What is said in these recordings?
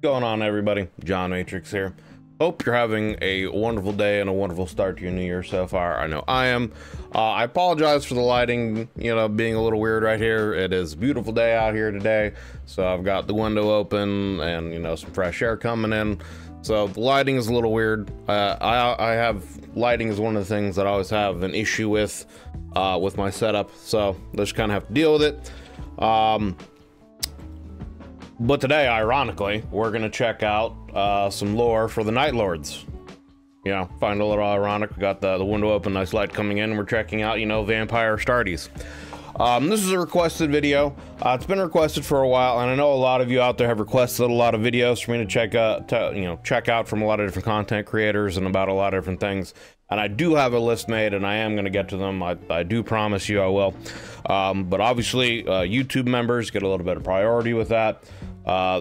Going on, everybody? John Matrix here. Hope you're having a wonderful day and a wonderful start to your new year so far. I know I am. I apologize for the lighting, being a little weird right here. It is a beautiful day out here today, so I've got the window open and some fresh air coming in. So the lighting is a little weird. I have lighting is one of the things that I always have an issue with my setup, so I just kind of have to deal with it. But today, ironically, we're gonna check out some lore for the Night Lords. Find a little ironic. We got the window open, nice light coming in, and we're checking out, Vampire Astartes. This is a requested video. It's been requested for a while, and I know a lot of you out there have requested a lot of videos for me to check out from a lot of different content creators and about a lot of different things. And I do have a list made, and I am going to get to them. I do promise you I will. But obviously, YouTube members get a little bit of priority with that.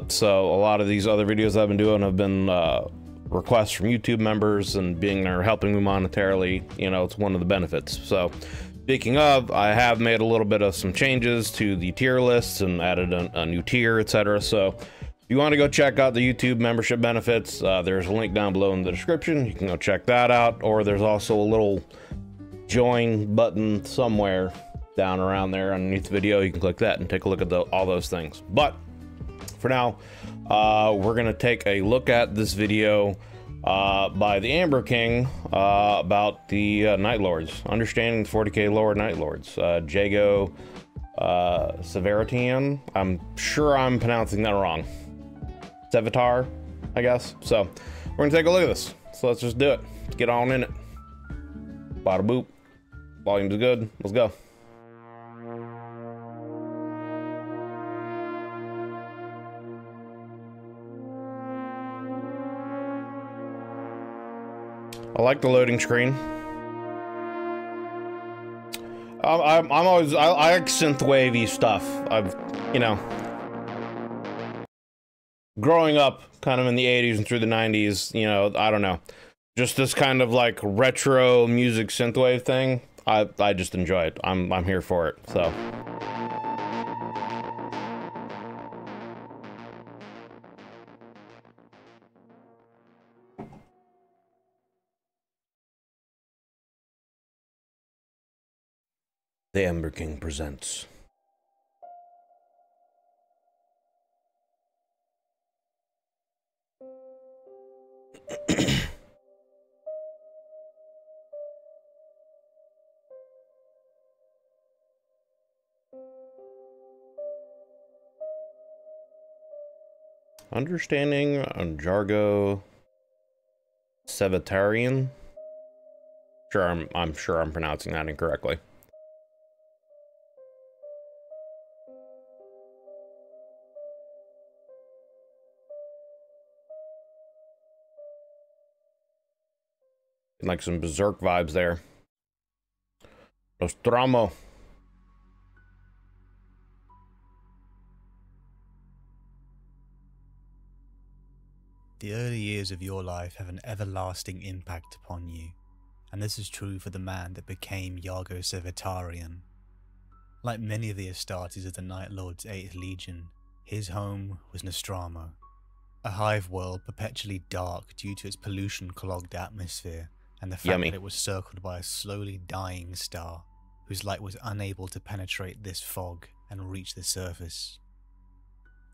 So a lot of these other videos I've been doing have been requests from YouTube members, and being there helping me monetarily, it's one of the benefits. So speaking of, I have made a little bit of some changes to the tier lists and added a new tier, etc. So if you want to go check out the YouTube membership benefits, there's a link down below in the description. You can go check that out, or there's also a little join button somewhere down around there underneath the video. You can click that and take a look at all those things. But for now, we're gonna take a look at this video by the Amber King about the Night Lords, understanding the 40k lore Night Lords. Jargo, Sevatar. I'm sure I'm pronouncing that wrong. Sevatar, I guess. So we're gonna take a look at this. So let's just do it. Let's get on in it. Bada boop. Volume's good. Let's go. I like the loading screen. I like synthwavy stuff. Growing up kind of in the 80s and through the 90s, I don't know, just this kind of like retro music synthwave thing. I just enjoy it. I'm here for it. So the Amber King presents. Understanding Jargo, Sevatarian. I'm sure I'm pronouncing that incorrectly. Like some berserk vibes there. Nostromo. The early years of your life have an everlasting impact upon you, and this is true for the man that became Jargo Sevatarian. Like many of the Astartes of the Night Lord's 8th Legion, his home was Nostromo, a hive world perpetually dark due to its pollution-clogged atmosphere and the fact that it was circled by a slowly dying star whose light was unable to penetrate this fog and reach the surface.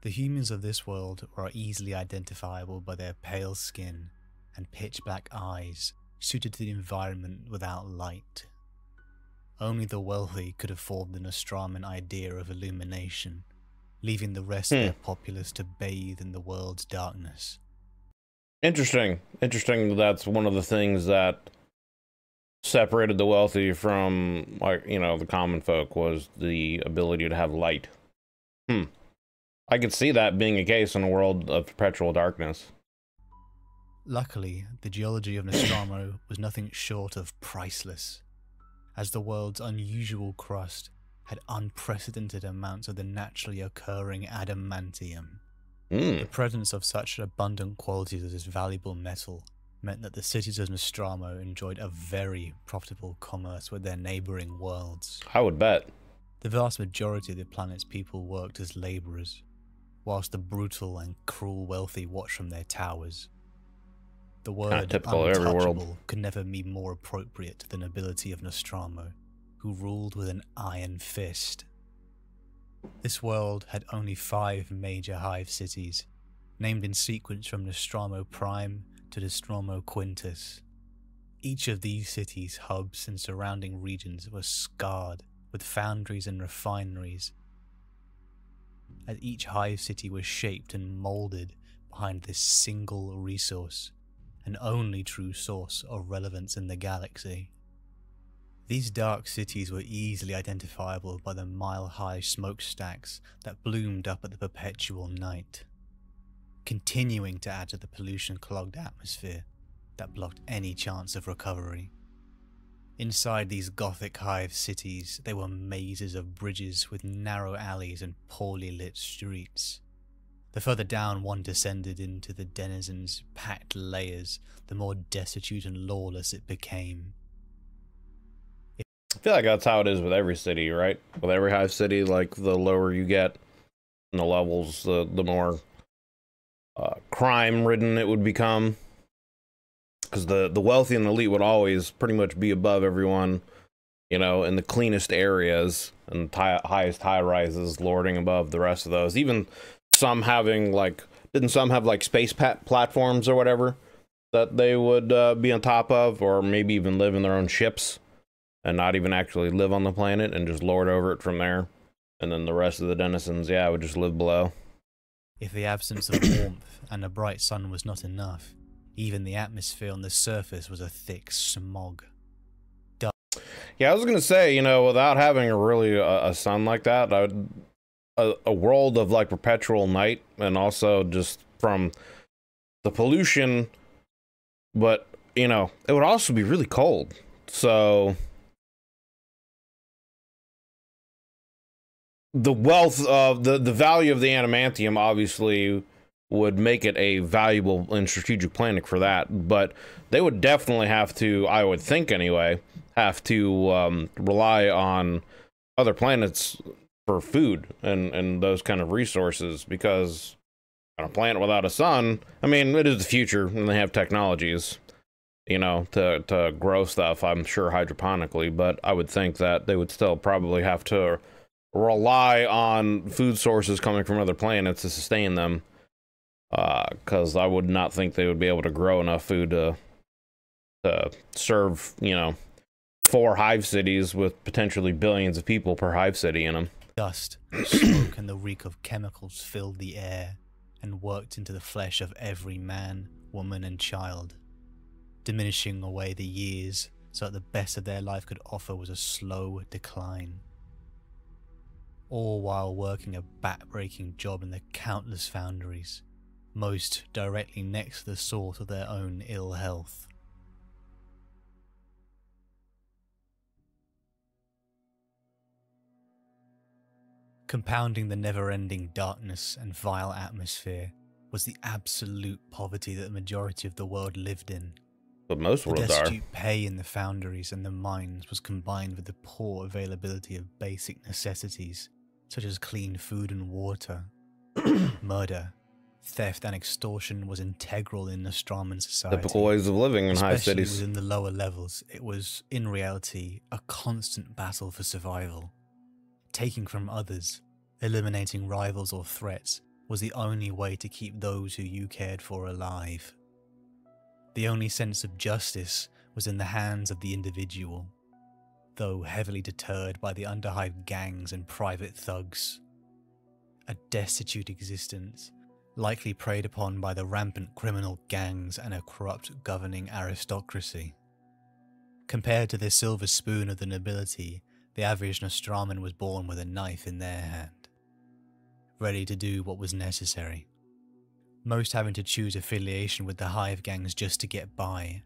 The humans of this world are easily identifiable by their pale skin and pitch-black eyes suited to the environment without light. Only the wealthy could afford the Nostraman idea of illumination, leaving the rest of their populace to bathe in the world's darkness. Interesting. That's one of the things that separated the wealthy from, the common folk, was the ability to have light. I could see that being a case in a world of perpetual darkness. Luckily, the geology of Nostromo was nothing short of priceless, as the world's unusual crust had unprecedented amounts of the naturally occurring adamantium. The presence of such abundant qualities of this valuable metal meant that the cities of Nostromo enjoyed a very profitable commerce with their neighbouring worlds. I would bet. The vast majority of the planet's people worked as labourers, whilst the brutal and cruel wealthy watch from their towers. The word typical of every world. untouchable could never be more appropriate to the nobility of Nostromo, who ruled with an iron fist. This world had only 5 major hive cities, named in sequence from Nostromo Prime to Nostromo Quintus. Each of these cities' hubs and surrounding regions were scarred with foundries and refineries, as each hive city was shaped and moulded behind this single resource, an only true source of relevance in the galaxy. These dark cities were easily identifiable by the mile-high smokestacks that bloomed up at the perpetual night, continuing to add to the pollution-clogged atmosphere that blocked any chance of recovery. Inside these gothic hive cities, there were mazes of bridges with narrow alleys and poorly lit streets. The further down one descended into the denizens' packed layers, the more destitute and lawless it became. I feel like that's how it is with every city, right? With every hive city, like the lower you get in the levels, the more crime-ridden it would become. Because the wealthy and elite would always pretty much be above everyone, you know, in the cleanest areas and highest high-rises, lording above the rest of those. Even some having, like, didn't some have, like, space platforms or whatever that they would be on top of, or maybe even live in their own ships and not even actually live on the planet and just lord over it from there? And then the rest of the denizens, yeah, would just live below. If the absence of warmth and a bright sun was not enough, even the atmosphere on the surface was a thick smog. Yeah, I was gonna say, you know, without having a sun like that, a world of like perpetual night, and also just from the pollution, but you know, it would also be really cold. So the wealth of the value of the adamantium obviously would make it a valuable and strategic planet for that, but they would definitely have to, I would think anyway, have to rely on other planets for food and those kind of resources, because on a planet without a sun, I mean, it is the future and they have technologies, you know, to grow stuff, I'm sure hydroponically, but I would think that they would still probably have to rely on food sources coming from other planets to sustain them. Because I would not think they would be able to grow enough food to serve, you know, 4 hive cities with potentially billions of people per hive city in them. Dust, smoke, and the reek of chemicals filled the air and worked into the flesh of every man, woman, and child, diminishing away the years so that the best of their life could offer was a slow decline. All while working a back-breaking job in the countless foundries, most directly next to the source of their own ill health. Compounding the never-ending darkness and vile atmosphere was the absolute poverty that the majority of the world lived in. But most worlds are. The destitute pay in the foundries and the mines was combined with the poor availability of basic necessities, such as clean food and water. Murder, theft and extortion was integral in Nostroman society. Typical ways of living in high cities. Especially within the lower levels, it was, in reality, a constant battle for survival. Taking from others, eliminating rivals or threats, was the only way to keep those who you cared for alive. The only sense of justice was in the hands of the individual, though heavily deterred by the underhive gangs and private thugs. A destitute existence, likely preyed upon by the rampant criminal gangs and a corrupt governing aristocracy. Compared to the silver spoon of the nobility, the average Nostraman was born with a knife in their hand, ready to do what was necessary. Most having to choose affiliation with the hive gangs just to get by.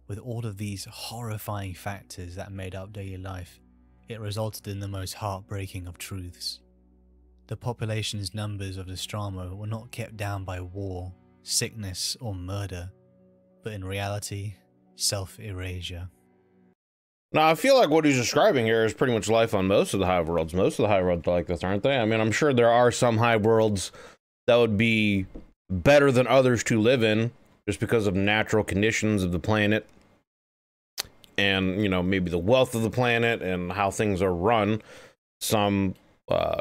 With all of these horrifying factors that made up daily life, it resulted in the most heartbreaking of truths. The population's numbers of Nostromo were not kept down by war, sickness, or murder, but in reality, self-erasure. Now, I feel like what he's describing here is pretty much life on most of the hive worlds. Most of the hive worlds are like this, aren't they? I mean, I'm sure there are some hive worlds that would be better than others to live in just because of natural conditions of the planet and, you know, maybe the wealth of the planet and how things are run. Some,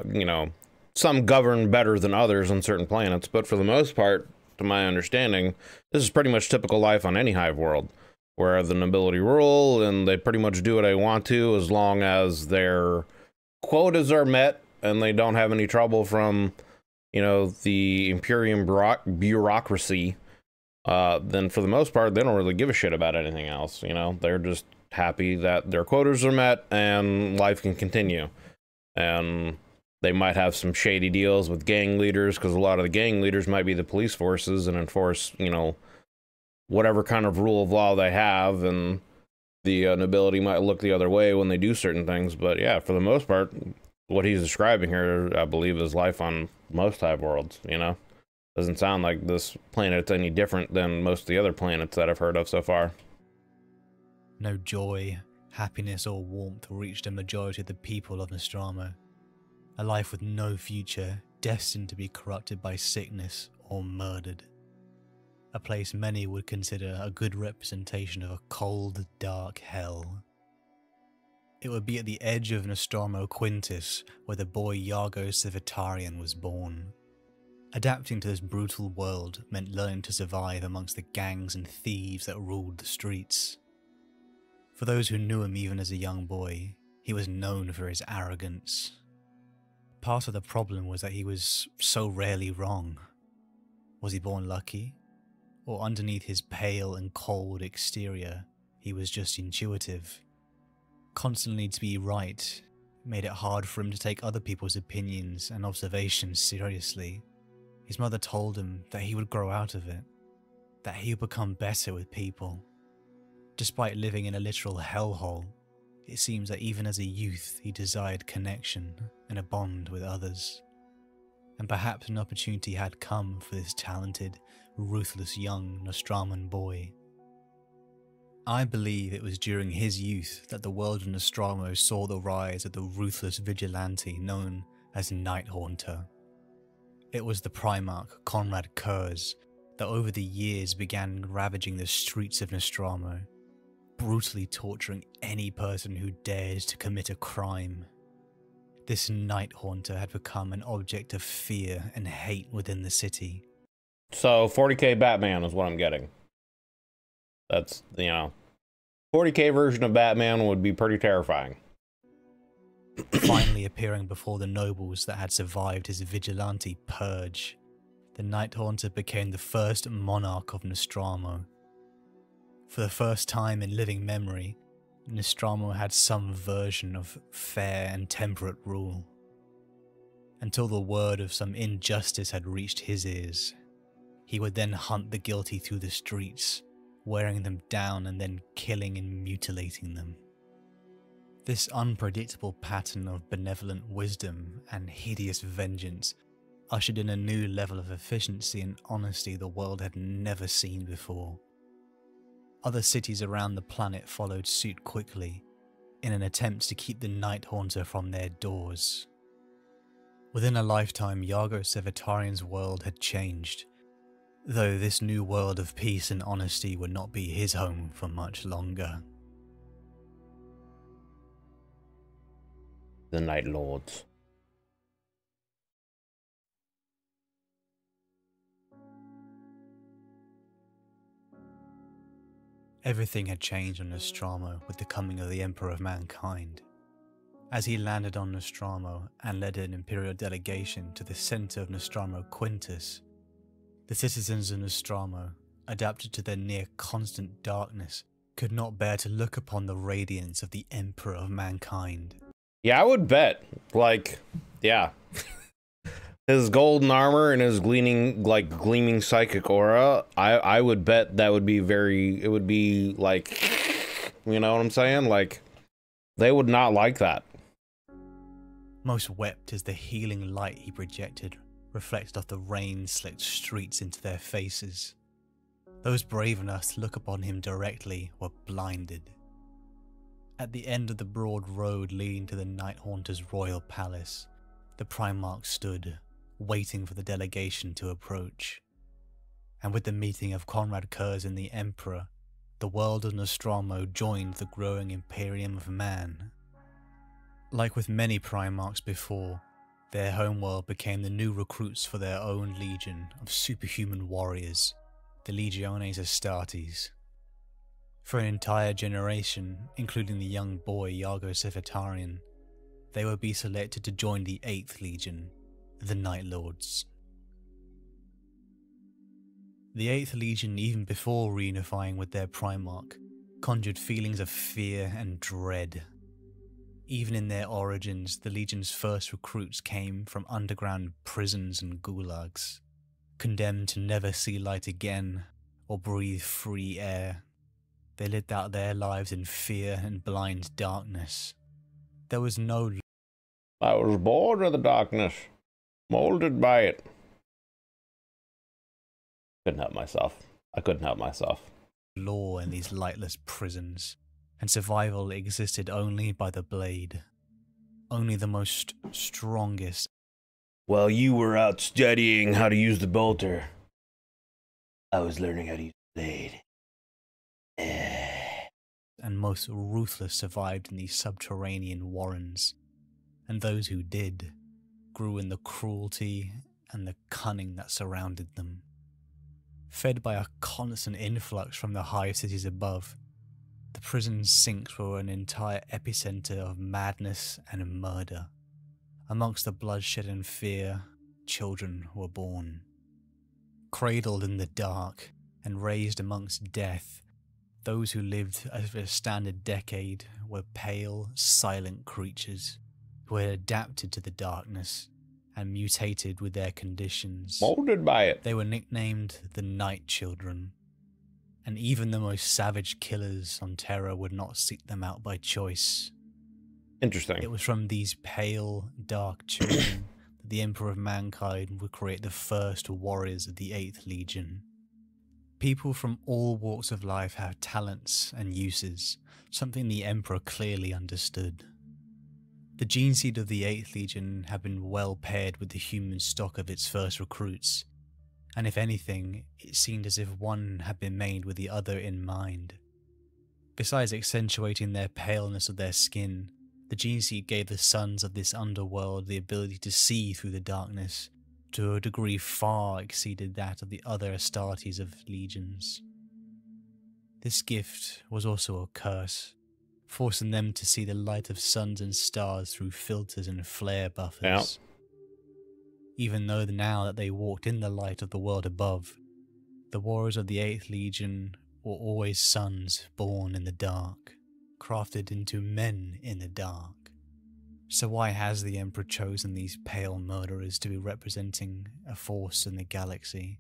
you know, some govern better than others on certain planets, but for the most part, to my understanding, this is pretty much typical life on any hive world, where the nobility rule and they pretty much do what they want to as long as their quotas are met and they don't have any trouble from, you know, the Imperium bureaucracy. Then for the most part, they don't really give a shit about anything else. You know, they're just happy that their quotas are met and life can continue. And they might have some shady deals with gang leaders, because a lot of the gang leaders might be the police forces and enforce, you know, whatever kind of rule of law they have, and the nobility might look the other way when they do certain things. But yeah, for the most part, what he's describing here, I believe, is life on most hive worlds, you know? Doesn't sound like this planet's any different than most of the other planets that I've heard of so far. No joy, happiness, or warmth reached a majority of the people of Nostromo. A life with no future, destined to be corrupted by sickness or murdered. A place many would consider a good representation of a cold, dark hell. It would be at the edge of Nostromo Quintus where the boy Jargo Sevatarian was born. Adapting to this brutal world meant learning to survive amongst the gangs and thieves that ruled the streets. For those who knew him even as a young boy, he was known for his arrogance. Part of the problem was that he was so rarely wrong. Was he born lucky? Or underneath his pale and cold exterior, he was just intuitive? Constantly to be right made it hard for him to take other people's opinions and observations seriously. His mother told him that he would grow out of it, that he would become better with people. Despite living in a literal hellhole, it seems that even as a youth he desired connection and a bond with others. And perhaps an opportunity had come for this talented, ruthless young Nostraman boy. I believe it was during his youth that the world of Nostromo saw the rise of the ruthless vigilante known as Night Haunter. It was the Primarch Konrad Kurse that over the years began ravaging the streets of Nostromo, brutally torturing any person who dared to commit a crime. This Night Haunter had become an object of fear and hate within the city. So 40k Batman is what I'm getting. That's, you know, 40k version of Batman would be pretty terrifying. Finally appearing before the nobles that had survived his vigilante purge, the Night Haunter became the first monarch of Nostromo. For the first time in living memory, Nostromo had some version of fair and temperate rule. Until the word of some injustice had reached his ears. He would then hunt the guilty through the streets, wearing them down and then killing and mutilating them. This unpredictable pattern of benevolent wisdom and hideous vengeance ushered in a new level of efficiency and honesty the world had never seen before. Other cities around the planet followed suit quickly, in an attempt to keep the Night Haunter from their doors. Within a lifetime, Jargo Sevatarian's world had changed, though this new world of peace and honesty would not be his home for much longer. The Night Lords. Everything had changed on Nostromo with the coming of the Emperor of Mankind. As he landed on Nostromo and led an imperial delegation to the center of Nostromo Quintus, the citizens of Nostromo, adapted to their near constant darkness, could not bear to look upon the radiance of the Emperor of Mankind. Yeah, I would bet. Like, yeah. His golden armor and his gleaming psychic aura, I would bet that would be it would be like, you know what I'm saying? Like, they would not like that. Most wept as the healing light he projected reflected off the rain-slicked streets into their faces. Those brave enough to look upon him directly were blinded. At the end of the broad road leading to the Night Haunter's royal palace, the Primarch stood, waiting for the delegation to approach. And with the meeting of Konrad Kurse and the Emperor, the world of Nostromo joined the growing Imperium of Man. Like with many Primarchs before, their homeworld became the new recruits for their own legion of superhuman warriors, the Legiones Astartes. For an entire generation, including the young boy Jargo Sevatar, they would be selected to join the 8th Legion, the Night Lords. The 8th Legion, even before reunifying with their Primarch, conjured feelings of fear and dread. Even in their origins, the Legion's first recruits came from underground prisons and gulags, condemned to never see light again or breathe free air. They lived out their lives in fear and blind darkness. There was no... I was born of the darkness, molded by it. Couldn't help myself. I couldn't help myself. ...law in these lightless prisons, and survival existed only by the blade. Only the most strongest. While you were out studying how to use the bolter, I was learning how to use the blade. And most ruthless survived in these subterranean warrens, and those who did grew in the cruelty and the cunning that surrounded them. Fed by a constant influx from the high cities above, the prison sinks were an entire epicenter of madness and murder. Amongst the bloodshed and fear, children were born. Cradled in the dark and raised amongst death, those who lived as a standard decade were pale, silent creatures who had adapted to the darkness and mutated with their conditions. Molded by it. They were nicknamed the Night Children, and even the most savage killers on Terra would not seek them out by choice. Interesting. It was from these pale, dark children that the Emperor of Mankind would create the first warriors of the 8th Legion. People from all walks of life have talents and uses, something the Emperor clearly understood. The gene seed of the 8th Legion had been well paired with the human stock of its first recruits, and if anything, it seemed as if one had been made with the other in mind. Besides accentuating their paleness of their skin, the gene seed gave the sons of this underworld the ability to see through the darkness, to a degree far exceeded that of the other Astartes of legions. This gift was also a curse, forcing them to see the light of suns and stars through filters and flare buffers. Yeah. Even though now that they walked in the light of the world above, the warriors of the 8th Legion were always sons born in the dark, crafted into men in the dark. So why has the Emperor chosen these pale murderers to be representing a force in the galaxy?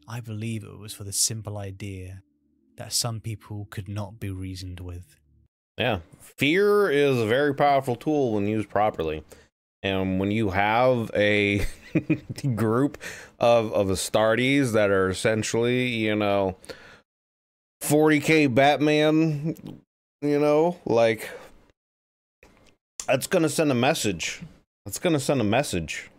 I believe it was for the simple idea that some people could not be reasoned with. Yeah, fear is a very powerful tool when used properly. And when you have a group of Astartes that are essentially, you know, 40k Batman, you know, like, that's gonna send a message. That's gonna send a message.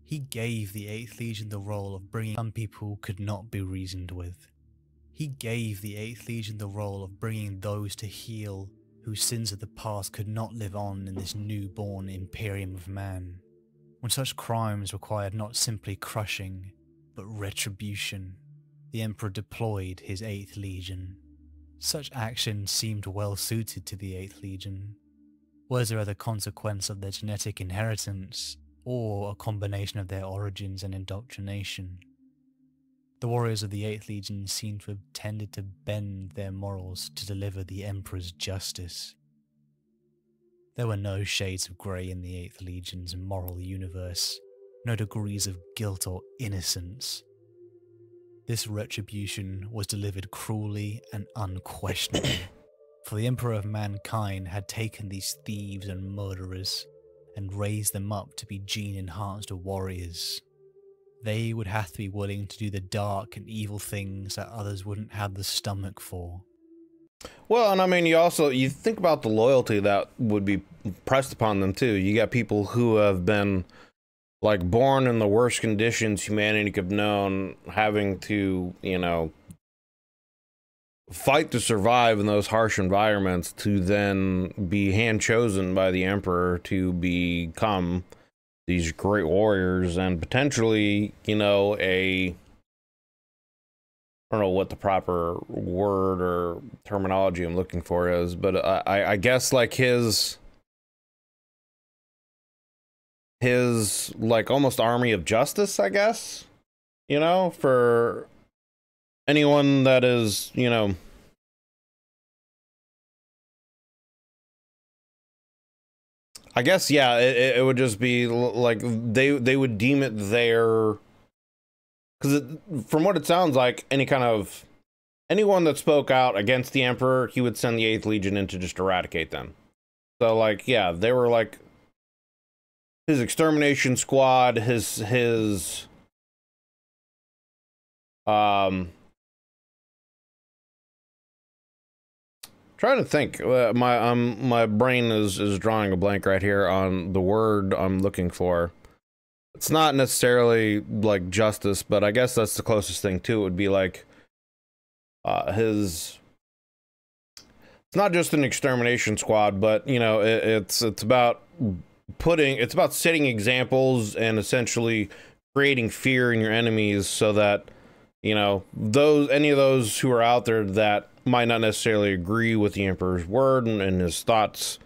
He gave the 8th Legion the role of bringing some people could not be reasoned with. He gave the 8th Legion the role of bringing those to heal whose sins of the past could not live on in this newborn Imperium of Man, when such crimes required not simply crushing, but retribution. The Emperor deployed his 8th Legion. Such action seemed well suited to the 8th Legion, whether as a consequence of their genetic inheritance, or a combination of their origins and indoctrination. The warriors of the 8th Legion seemed to have tended to bend their morals to deliver the Emperor's justice. There were no shades of grey in the 8th Legion's moral universe, no degrees of guilt or innocence. This retribution was delivered cruelly and unquestionably, for the Emperor of Mankind had taken these thieves and murderers and raised them up to be gene-enhanced warriors. They would have to be willing to do the dark and evil things that others wouldn't have the stomach for. Well, and I mean, you think about the loyalty that would be pressed upon them too. You got people who have been like born in the worst conditions humanity could have known, having to, you know, fight to survive in those harsh environments, to then be hand chosen by the Emperor to become these great warriors and potentially, you know, I don't know what the proper word or terminology I'm looking for is, but I guess like his like almost army of justice, I guess, you know, for anyone that is, you know, I guess, yeah, it would just be like they would deem it their, because from what it sounds like, anyone that spoke out against the Emperor, he would send the 8th Legion in to just eradicate them. So like, yeah, they were like his extermination squad, his trying to think. My brain is drawing a blank right here on the word I'm looking for. It's not necessarily like justice, but I guess that's the closest thing to it. Would be like it's not just an extermination squad, but you know, it's about setting examples and essentially creating fear in your enemies, so that, you know, any of those who are out there that might not necessarily agree with the Emperor's word and his thoughts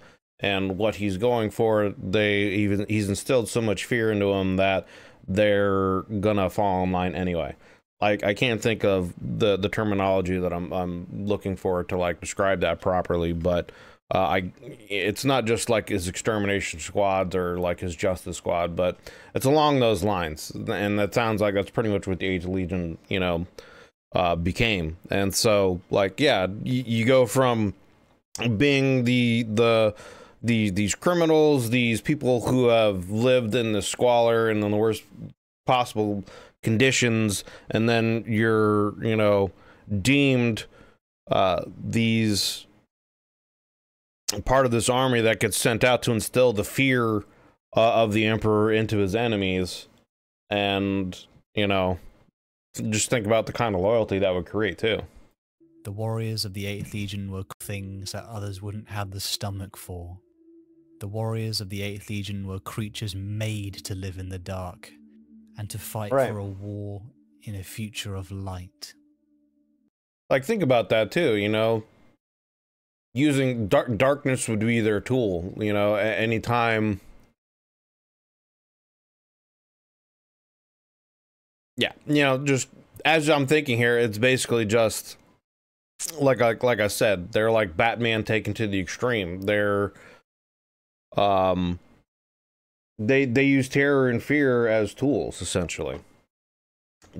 and what he's going for, he's instilled so much fear into them that they're gonna fall in line anyway. Like, I can't think of the terminology that I'm looking for to like describe that properly, but it's not just like his extermination squads or like his justice squad, but it's along those lines, and that sounds like that's pretty much what the 8th Legion, you know, became. And so, like, yeah, you go from being these criminals, these people who have lived in the squalor and in the worst possible conditions, and then you're, you know, deemed these part of this army that gets sent out to instill the fear of the Emperor into his enemies. And, you know, just think about the kind of loyalty that would create too. The warriors of the 8th Legion were things that others wouldn't have the stomach for. The warriors of the 8th Legion were creatures made to live in the dark and to fight for a war in a future of light. Like, think about that too, you know, using darkness would be their tool, you know, anytime. Yeah, you know, just as I'm thinking here, it's basically just like I said, they're like Batman taken to the extreme. They're they use terror and fear as tools, essentially,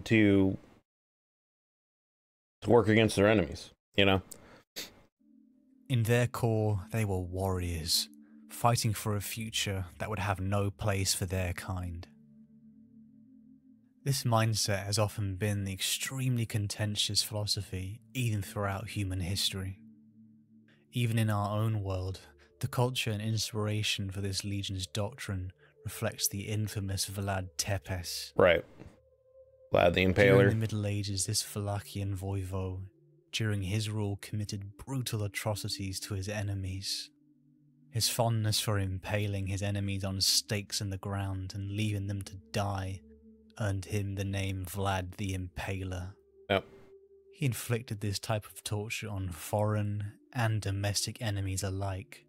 to work against their enemies, you know? In their core, they were warriors, fighting for a future that would have no place for their kind. This mindset has often been the extremely contentious philosophy even throughout human history. Even in our own world, the culture and inspiration for this legion's doctrine reflects the infamous Vlad Tepes. Right. Vlad the Impaler. During the Middle Ages, this Wallachian voivode, during his rule, committed brutal atrocities to his enemies. His fondness for impaling his enemies on stakes in the ground and leaving them to die earned him the name Vlad the Impaler. Yep. He inflicted this type of torture on foreign and domestic enemies alike.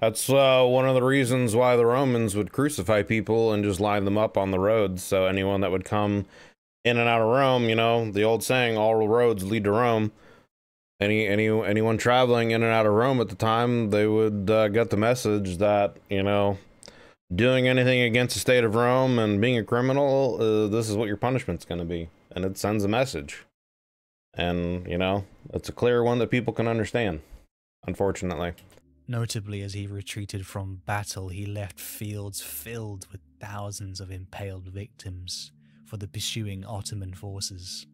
That's one of the reasons why the Romans would crucify people and just line them up on the roads. So anyone that would come in and out of Rome, you know, the old saying, all roads lead to Rome. Anyone traveling in and out of Rome at the time, they would get the message that, you know, doing anything against the state of Rome and being a criminal, this is what your punishment's going to be. And it sends a message. And, you know, it's a clear one that people can understand, unfortunately. Notably, as he retreated from battle, he left fields filled with thousands of impaled victims for the pursuing Ottoman forces,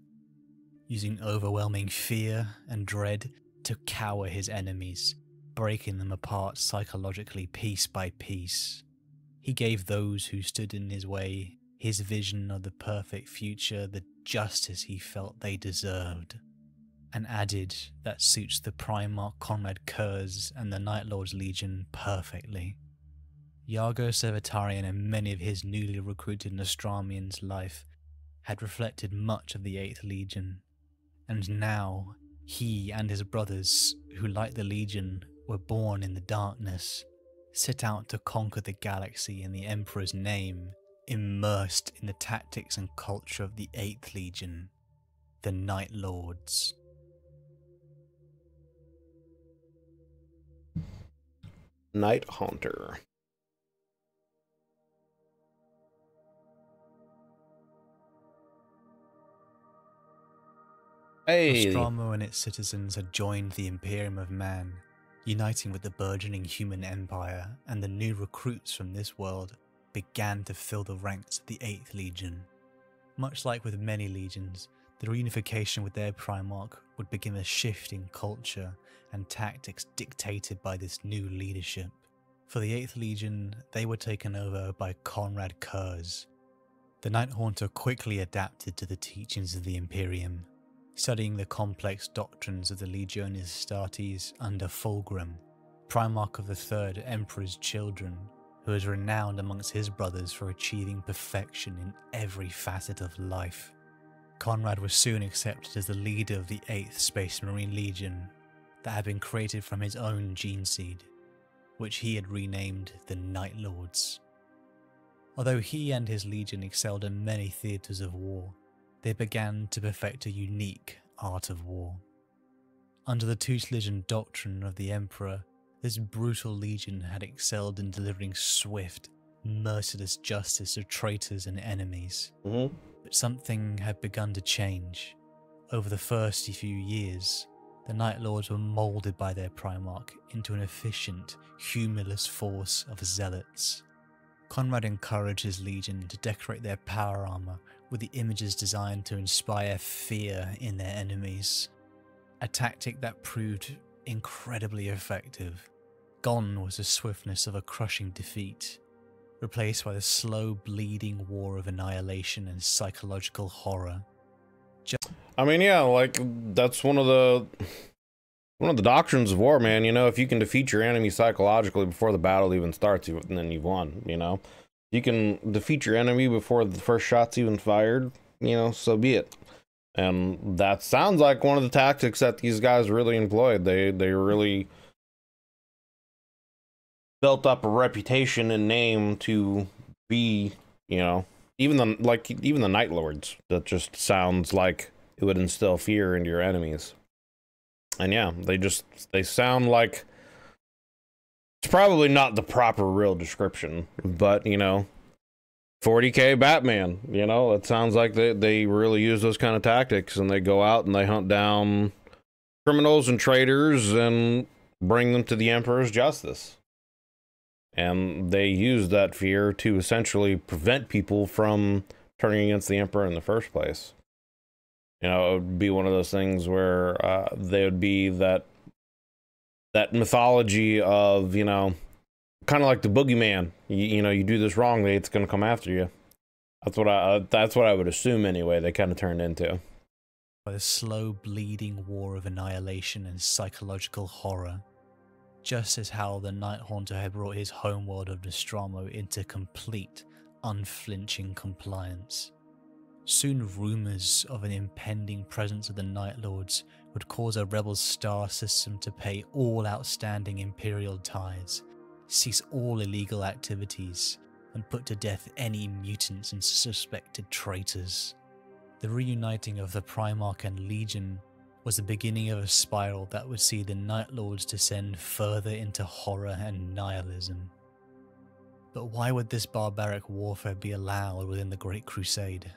using overwhelming fear and dread to cower his enemies, breaking them apart psychologically piece by piece. He gave those who stood in his way his vision of the perfect future, the justice he felt they deserved, and added that suits the Primarch Konrad Kurse and the Night Lord's Legion perfectly. Jargo Sevatarian and many of his newly recruited Nostramians' life had reflected much of the 8th Legion, and now he and his brothers, who like the Legion were born in the darkness, set out to conquer the galaxy in the Emperor's name, immersed in the tactics and culture of the 8th Legion, the Night Lords. Night Haunter. Hey. Nostromo and its citizens had joined the Imperium of Man, uniting with the burgeoning human empire, and the new recruits from this world began to fill the ranks of the 8th Legion. Much like with many legions, the reunification with their Primarch would begin a shift in culture and tactics dictated by this new leadership. For the 8th Legion, they were taken over by Konrad Kurse. The Night Haunter quickly adapted to the teachings of the Imperium, studying the complex doctrines of the Legionis Astartes under Fulgrim, Primarch of the 3rd Emperor's Children, who was renowned amongst his brothers for achieving perfection in every facet of life. Konrad was soon accepted as the leader of the 8th Space Marine Legion that had been created from his own gene seed, which he had renamed the Night Lords. Although he and his legion excelled in many theatres of war, they began to perfect a unique art of war. Under the tutelage and doctrine of the Emperor, this brutal legion had excelled in delivering swift, merciless justice to traitors and enemies. But something had begun to change. Over the first few years, the Night Lords were moulded by their Primarch into an efficient, humorless force of zealots. Konrad encouraged his legion to decorate their power armor with the images designed to inspire fear in their enemies, a tactic that proved incredibly effective. Gone was the swiftness of a crushing defeat, replaced by the slow bleeding war of annihilation and psychological horror. I mean, yeah, like, that's one of the doctrines of war, man. You know, if you can defeat your enemy psychologically before the battle even starts, then you've won, you know? You can defeat your enemy before the first shot's even fired, you know, so be it. And that sounds like one of the tactics that these guys really employed. They really built up a reputation and name to be, you know, even the Night Lords. That just sounds like it would instill fear into your enemies. And yeah, they sound like, it's probably not the proper real description, but, you know, 40k Batman, you know, it sounds like they really use those kind of tactics, and they go out and they hunt down criminals and traitors and bring them to the Emperor's justice. And they use that fear to essentially prevent people from turning against the Emperor in the first place. You know, it would be one of those things where they would be that mythology of, you know, kind of like the boogeyman. You know, you do this wrong, it's going to come after you. That's what I would assume anyway. They kind of turned into. By the slow bleeding war of annihilation and psychological horror, just as how the Night Haunter had brought his homeworld of Nostromo into complete, unflinching compliance. Soon rumors of an impending presence of the Night Lords would cause a rebel star system to pay all outstanding Imperial tithes, cease all illegal activities, and put to death any mutants and suspected traitors. The reuniting of the Primarch and Legion was the beginning of a spiral that would see the Night Lords descend further into horror and nihilism. But why would this barbaric warfare be allowed within the Great Crusade?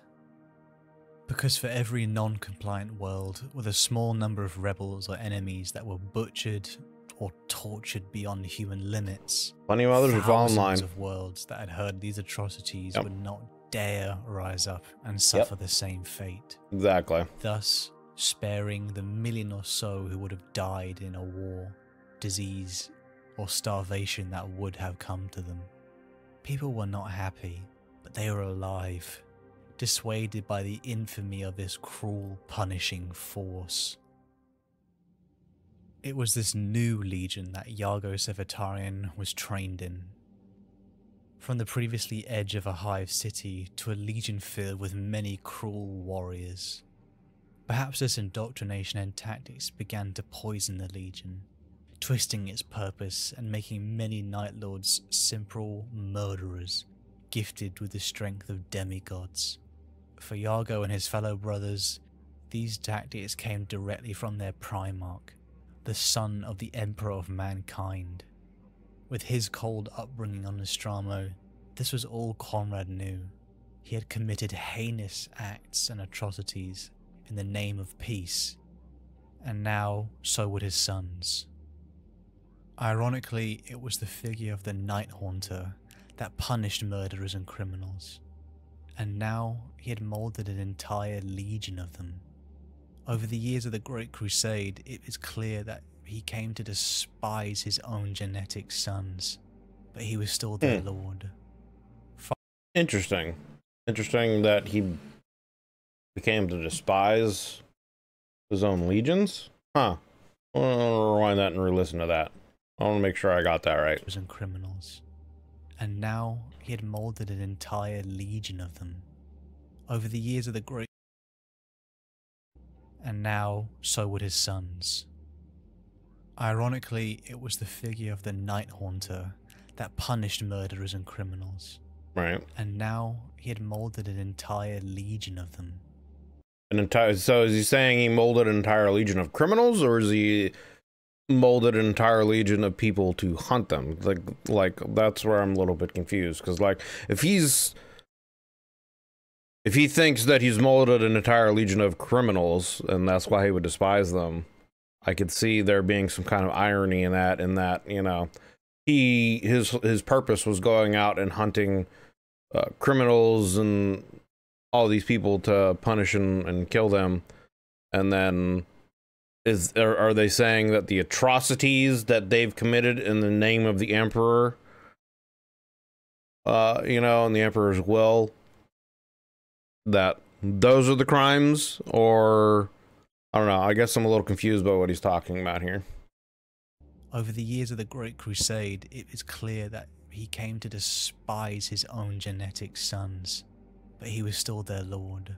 Because for every non-compliant world with a small number of rebels or enemies that were butchered or tortured beyond human limits, plenty of others would fall in line. Thousands of worlds that had heard these atrocities would not dare rise up and suffer the same fate. Exactly. Thus, sparing the million or so who would have died in a war, disease, or starvation that would have come to them. People were not happy, but they were alive, dissuaded by the infamy of this cruel, punishing force. It was this new legion that Jargo Sevatar was trained in. From the previously edge of a hive city to a legion filled with many cruel warriors. Perhaps this indoctrination and tactics began to poison the legion, twisting its purpose and making many Night Lords simple murderers, gifted with the strength of demigods. For Jargo and his fellow brothers, these tactics came directly from their Primarch, the son of the Emperor of Mankind. With his cold upbringing on Nostramo, this was all Konrad knew. He had committed heinous acts and atrocities in the name of peace, and now so would his sons. Ironically, it was the figure of the Night Haunter that punished murderers and criminals, and now he had moulded an entire legion of them. Over the years of the Great Crusade, it is clear that he came to despise his own genetic sons, but he was still their lord. Interesting. Interesting that he became to despise his own legions? Huh. I want to rewind that and re-listen to that. I want to make sure I got that right. And criminals. And now he had moulded an entire legion of them. Over the years of the Great... And now so would his sons. Ironically, it was the figure of the Night Haunter that punished murderers and criminals. Right. And now he had moulded an entire legion of them. So is he saying he molded an entire legion of criminals, or is he molded an entire legion of people to hunt them? Like that's where I'm a little bit confused, because like if he thinks that he's molded an entire legion of criminals and that's why he would despise them, I could see there being some kind of irony in that, you know, his purpose was going out and hunting criminals and all these people to punish and kill them, and then are they saying that the atrocities that they've committed in the name of the Emperor, you know, and the Emperor's will, that those are the crimes? Or I don't know, I guess I'm a little confused about what he's talking about here. Over the years of the Great Crusade, it is clear that he came to despise his own genetic sons, but he was still their lord.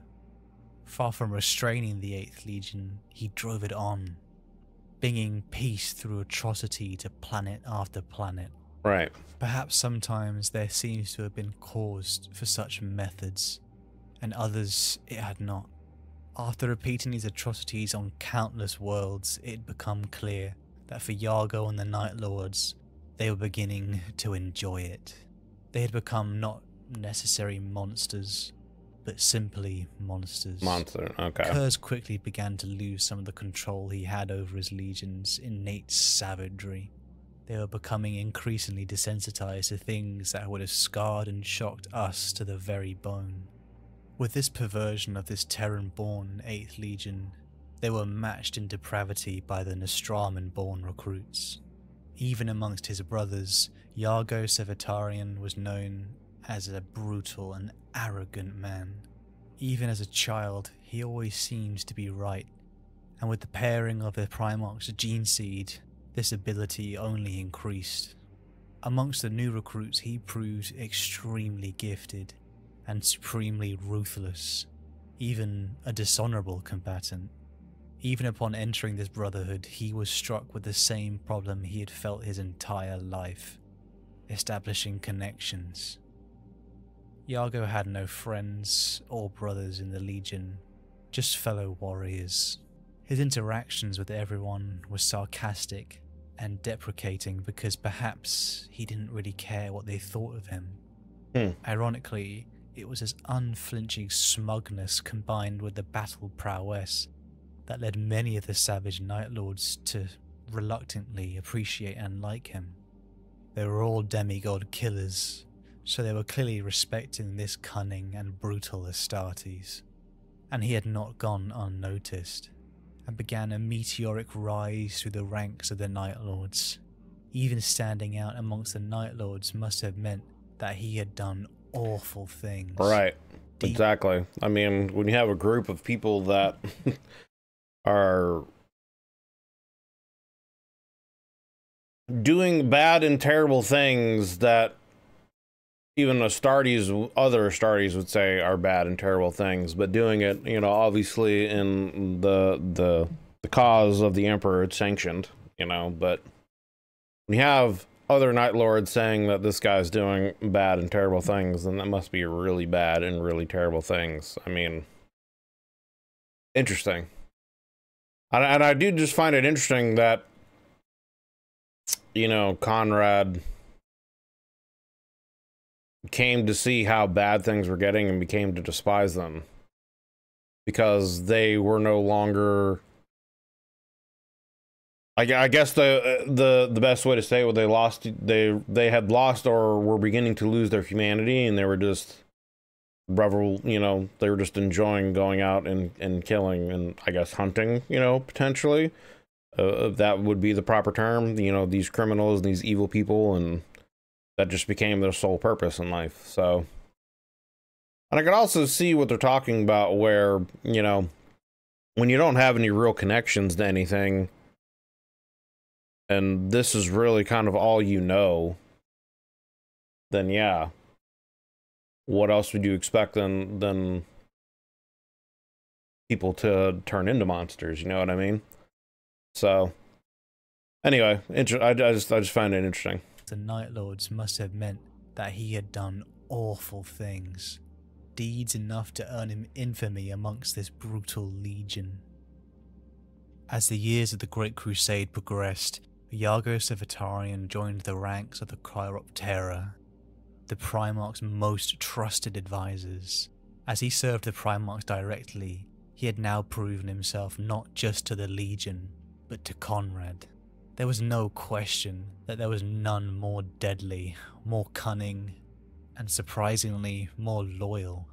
Far from restraining the 8th Legion, he drove it on, bringing peace through atrocity to planet after planet. Right. Perhaps sometimes there seems to have been cause for such methods, and others it had not. After repeating these atrocities on countless worlds, it had become clear that for Jargo and the Night Lords, they were beginning to enjoy it. They had become not necessary monsters, but simply monsters. Okay. Kurse quickly began to lose some of the control he had over his legion's innate savagery. They were becoming increasingly desensitized to things that would have scarred and shocked us to the very bone. With this perversion of this Terran-born 8th Legion, they were matched in depravity by the Nostraman-born recruits. Even amongst his brothers, Jargo Sevatar was known as a brutal and arrogant man. Even as a child, he always seemed to be right, and with the pairing of the Primarch's gene seed, this ability only increased. Amongst the new recruits, he proved extremely gifted and supremely ruthless, even a dishonorable combatant. Even upon entering this brotherhood, he was struck with the same problem he had felt his entire life: establishing connections. Jargo had no friends or brothers in the Legion, just fellow warriors. His interactions with everyone were sarcastic and deprecating because perhaps he didn't really care what they thought of him. Ironically, it was his unflinching smugness combined with the battle prowess that led many of the savage Night Lords to reluctantly appreciate and like him. They were all demigod killers, so they were clearly respecting this cunning and brutal Astartes. And he had not gone unnoticed, and began a meteoric rise through the ranks of the Night Lords. Even standing out amongst the Night Lords must have meant that he had done awful things. Right. Exactly. I mean, when you have a group of people that are doing bad and terrible things that even other Astartes would say are bad and terrible things, but doing it, you know, obviously in the cause of the Emperor, it's sanctioned, you know, but when you have other Night Lords saying that this guy's doing bad and terrible things, then that must be really bad and really terrible things. I mean, interesting. And I do just find it interesting that, you know, Konrad came to see how bad things were getting and became to despise them because they were no longer, I guess the best way to say it, they had lost or were beginning to lose their humanity, and they were just you know, they were just enjoying going out and killing and, I guess, hunting, you know, potentially. That would be the proper term, you know, these criminals, these evil people, and that just became their sole purpose in life. So, and I could also see what they're talking about where, you know, when you don't have any real connections to anything, and this is really kind of all you know, then yeah, what else would you expect than people to turn into monsters, you know what I mean? So, anyway, I just find it interesting. The Night Lords must have meant that he had done awful things, deeds enough to earn him infamy amongst this brutal legion. As the years of the Great Crusade progressed, Jargo Sevatarian joined the ranks of the Chiroptera, the Primarch's most trusted advisors. As he served the Primarchs directly, he had now proven himself not just to the Legion, but to Konrad. There was no question that there was none more deadly, more cunning, and surprisingly more loyal.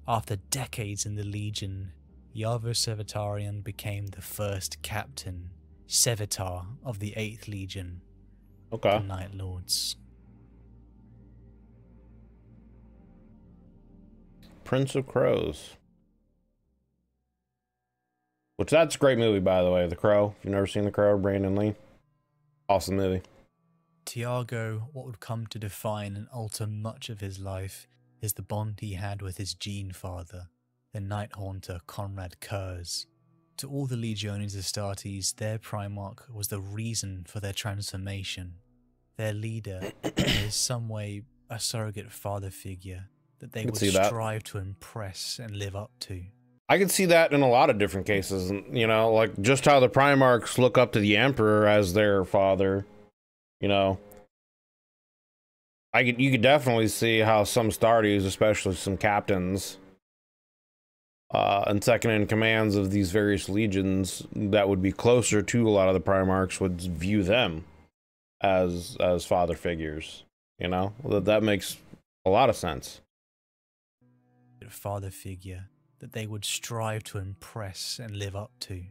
After decades in the Legion, Jargo Sevatarian became the first captain, Sevatar of the 8th Legion, the Night Lords. Prince of Crows. Which, that's a great movie, by the way, The Crow. If you've never seen The Crow, Brandon Lee. Awesome movie. Tiago, what would come to define and alter much of his life is the bond he had with his gene father, the Night Haunter Konrad Kurse. To all the Legiones Astartes, their Primarch was the reason for their transformation. Their leader is some way a surrogate father figure that they would strive to impress and live up to. I can see that in a lot of different cases, you know, like just how the Primarchs look up to the Emperor as their father, you know. You could definitely see how some Astartes, especially some captains, and second in commands of these various legions that would be closer to a lot of the Primarchs would view them as father figures, you know. That makes a lot of sense. Father figure that they would strive to impress and live up to.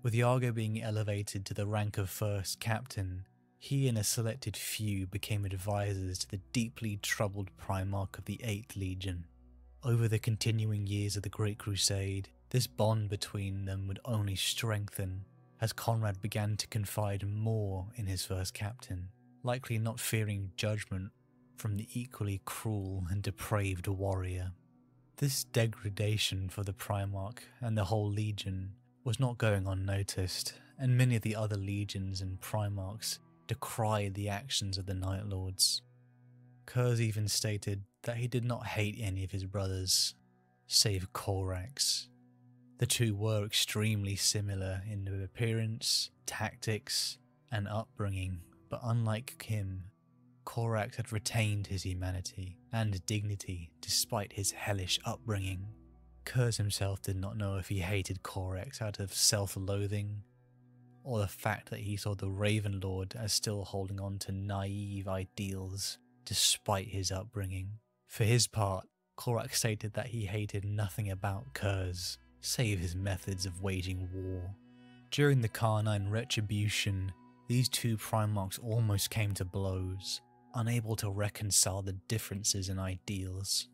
With Jargo being elevated to the rank of first captain, he and a selected few became advisors to the deeply troubled Primarch of the 8th Legion. Over the continuing years of the Great Crusade, this bond between them would only strengthen as Konrad began to confide more in his first captain, likely not fearing judgment from the equally cruel and depraved warrior. This degradation for the Primarch and the whole Legion was not going unnoticed, and many of the other legions and Primarchs decried the actions of the Night Lords. Kurse even stated that he did not hate any of his brothers, save Korax. The two were extremely similar in their appearance, tactics, and upbringing, but unlike him, Korax had retained his humanity and dignity despite his hellish upbringing. Kurse himself did not know if he hated Korax out of self-loathing, or the fact that he saw the Raven Lord as still holding on to naive ideals despite his upbringing. For his part, Korax stated that he hated nothing about Kurse, save his methods of waging war. During the Carnine Retribution, these two Primarchs almost came to blows. unable to reconcile the differences in ideals.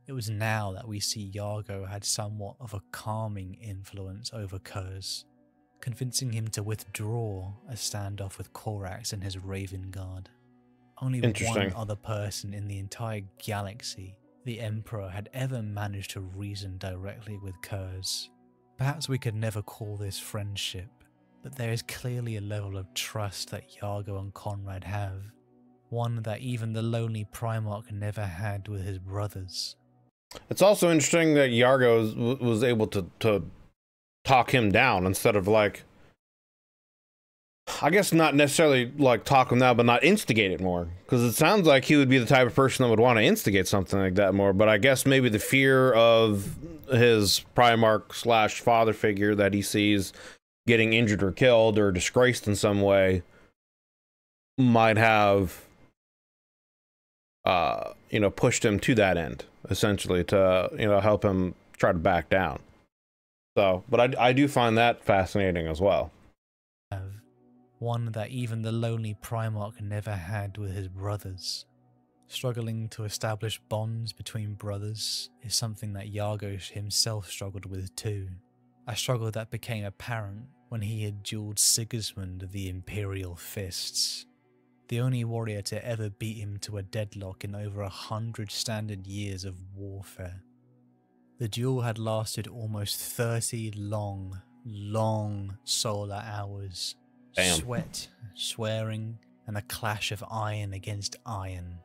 It was now that we see Jargo had somewhat of a calming influence over Kurse, convincing him to withdraw a standoff with Korax and his Raven Guard. Only one other person in the entire galaxy, the Emperor, had ever managed to reason directly with Kurse. Perhaps we could never call this friendship, but there is clearly a level of trust that Jargo and Konrad have, one that even the lonely Primarch never had with his brothers. It's also interesting that Jargo was able to talk him down instead of, like, I guess not necessarily like talk him down, but not instigate it more. Because it sounds like he would be the type of person that would want to instigate something like that more. But I guess maybe the fear of his Primarch slash father figure that he sees getting injured or killed or disgraced in some way might have, you know, pushed him to that end, essentially, to, you know, help him try to back down. So, but I do find that fascinating as well. One that even the lonely Primarch never had with his brothers. Struggling to establish bonds between brothers is something that Jargo himself struggled with too. A struggle that became apparent when he had duelled Sigismund of the Imperial Fists, the only warrior to ever beat him to a deadlock in over 100 standard years of warfare. The duel had lasted almost 30 long solar hours. Damn. Sweat, swearing, and a clash of iron against iron.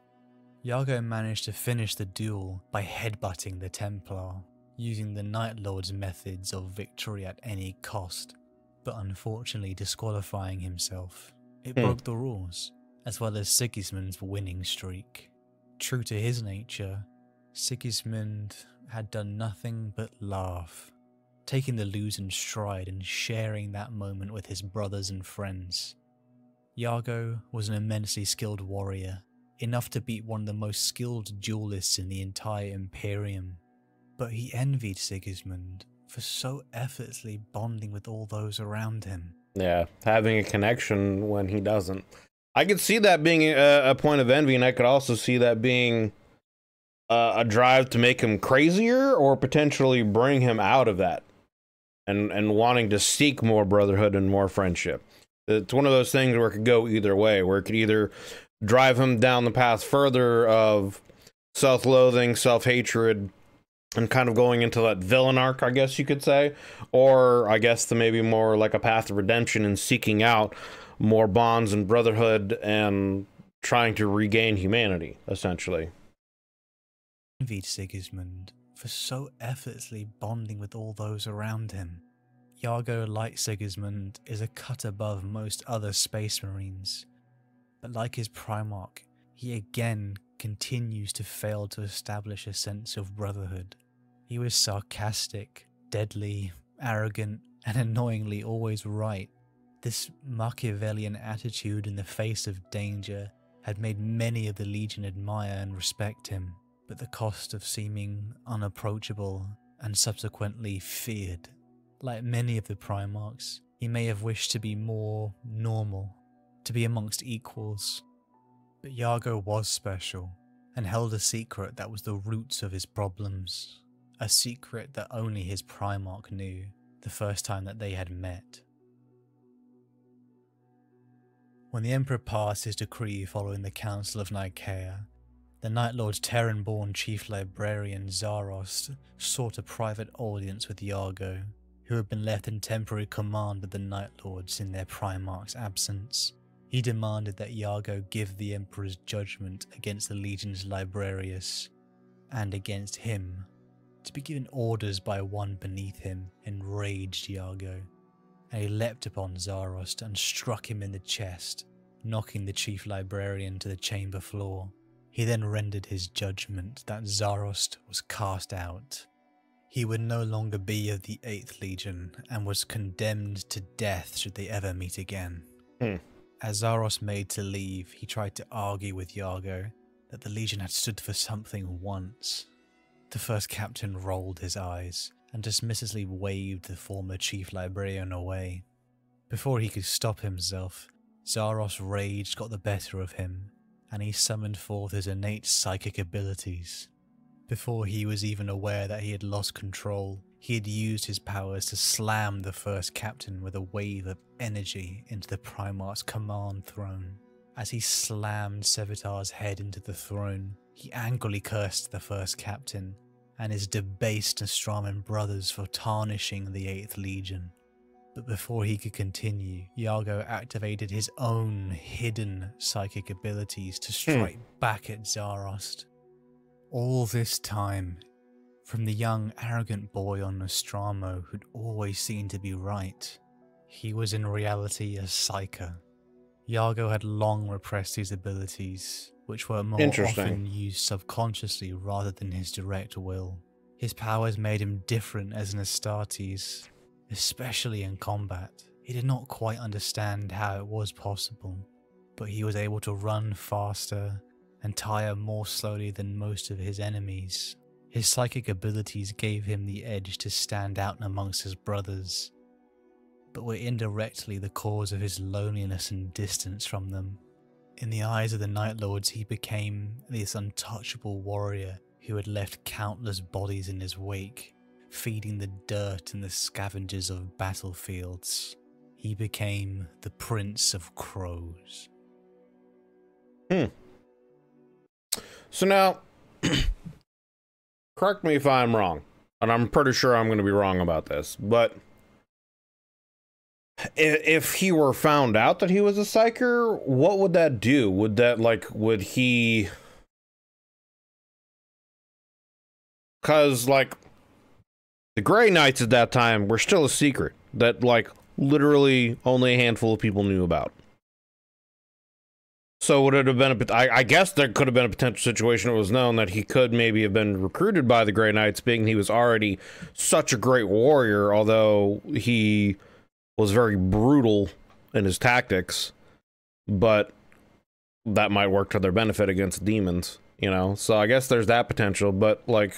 Jargo managed to finish the duel by headbutting the Templar, using the Night Lord's methods of victory at any cost, but unfortunately disqualifying himself. It broke the rules, as well as Sigismund's winning streak. True to his nature, Sigismund had done nothing but laugh, taking the lose in stride and sharing that moment with his brothers and friends. Jargo was an immensely skilled warrior, enough to beat one of the most skilled duelists in the entire Imperium. But he envied Sigismund for so effortlessly bonding with all those around him. Yeah, having a connection when he doesn't. I could see that being a point of envy, and I could also see that being a drive to make him crazier or potentially bring him out of that. And wanting to seek more brotherhood and more friendship. It's one of those things where it could go either way, where it could either drive him down the path further of self-loathing, self-hatred, and kind of going into that villain arc, I guess you could say, or I guess the maybe more like a path of redemption and seeking out more bonds and brotherhood and trying to regain humanity, essentially. Envied Sigismund for so effortlessly bonding with all those around him. Jargo, like Sigismund, is a cut above most other Space Marines, but like his Primarch, he again continues to fail to establish a sense of brotherhood. He was sarcastic, deadly, arrogant, and annoyingly always right. This Machiavellian attitude in the face of danger had made many of the Legion admire and respect him, but the cost of seeming unapproachable and subsequently feared. Like many of the Primarchs, he may have wished to be more normal, to be amongst equals. But Jargo was special, and held a secret that was the roots of his problems. A secret that only his Primarch knew the first time that they had met. When the Emperor passed his decree following the Council of Nicaea, the Night Lord's Terran-born Chief Librarian Zarost sought a private audience with Jargo, who had been left in temporary command of the Night Lords in their Primarch's absence. He demanded that Jargo give the Emperor's judgment against the Legion's Librarius, and against him. To be given orders by one beneath him enraged Jargo, and he leapt upon Zarost and struck him in the chest, knocking the Chief Librarian to the chamber floor. He then rendered his judgment that Zarost was cast out. He would no longer be of the 8th Legion and was condemned to death should they ever meet again. As Zarost made to leave, he tried to argue with Jargo that the Legion had stood for something once. The first captain rolled his eyes and dismissively waved the former Chief Librarian away. Before he could stop himself, Zarost's rage got the better of him, and he summoned forth his innate psychic abilities. Before he was even aware that he had lost control, he had used his powers to slam the first captain with a wave of energy into the Primarch's command throne. As he slammed Sevatar's head into the throne, he angrily cursed the first captain and his debased Nostraman brothers for tarnishing the 8th Legion. But before he could continue, Jargo activated his own hidden psychic abilities to strike back at Zarost. All this time, from the young arrogant boy on Nostramo who'd always seemed to be right, he was in reality a psyker. Jargo had long repressed these abilities, which were more often used subconsciously rather than his direct will. His powers made him different as an Astartes, especially in combat. He did not quite understand how it was possible, but he was able to run faster and tire more slowly than most of his enemies. His psychic abilities gave him the edge to stand out amongst his brothers, but were indirectly the cause of his loneliness and distance from them. In the eyes of the Night Lords, he became this untouchable warrior who had left countless bodies in his wake, feeding the dirt and the scavengers of battlefields. He became the Prince of Crows. So now, correct me if I'm wrong, and I'm pretty sure I'm going to be wrong about this, but if he were found out that he was a psyker, what would that do? Would that, like, would he... Because, like, the Grey Knights at that time were still a secret that, like, literally only a handful of people knew about. So would it have been I guess there could have been a potential situation it was known that he could maybe have been recruited by the Grey Knights, being he was already such a great warrior, although he was very brutal in his tactics, but that might work to their benefit against demons, you know? So I guess there's that potential, but, like...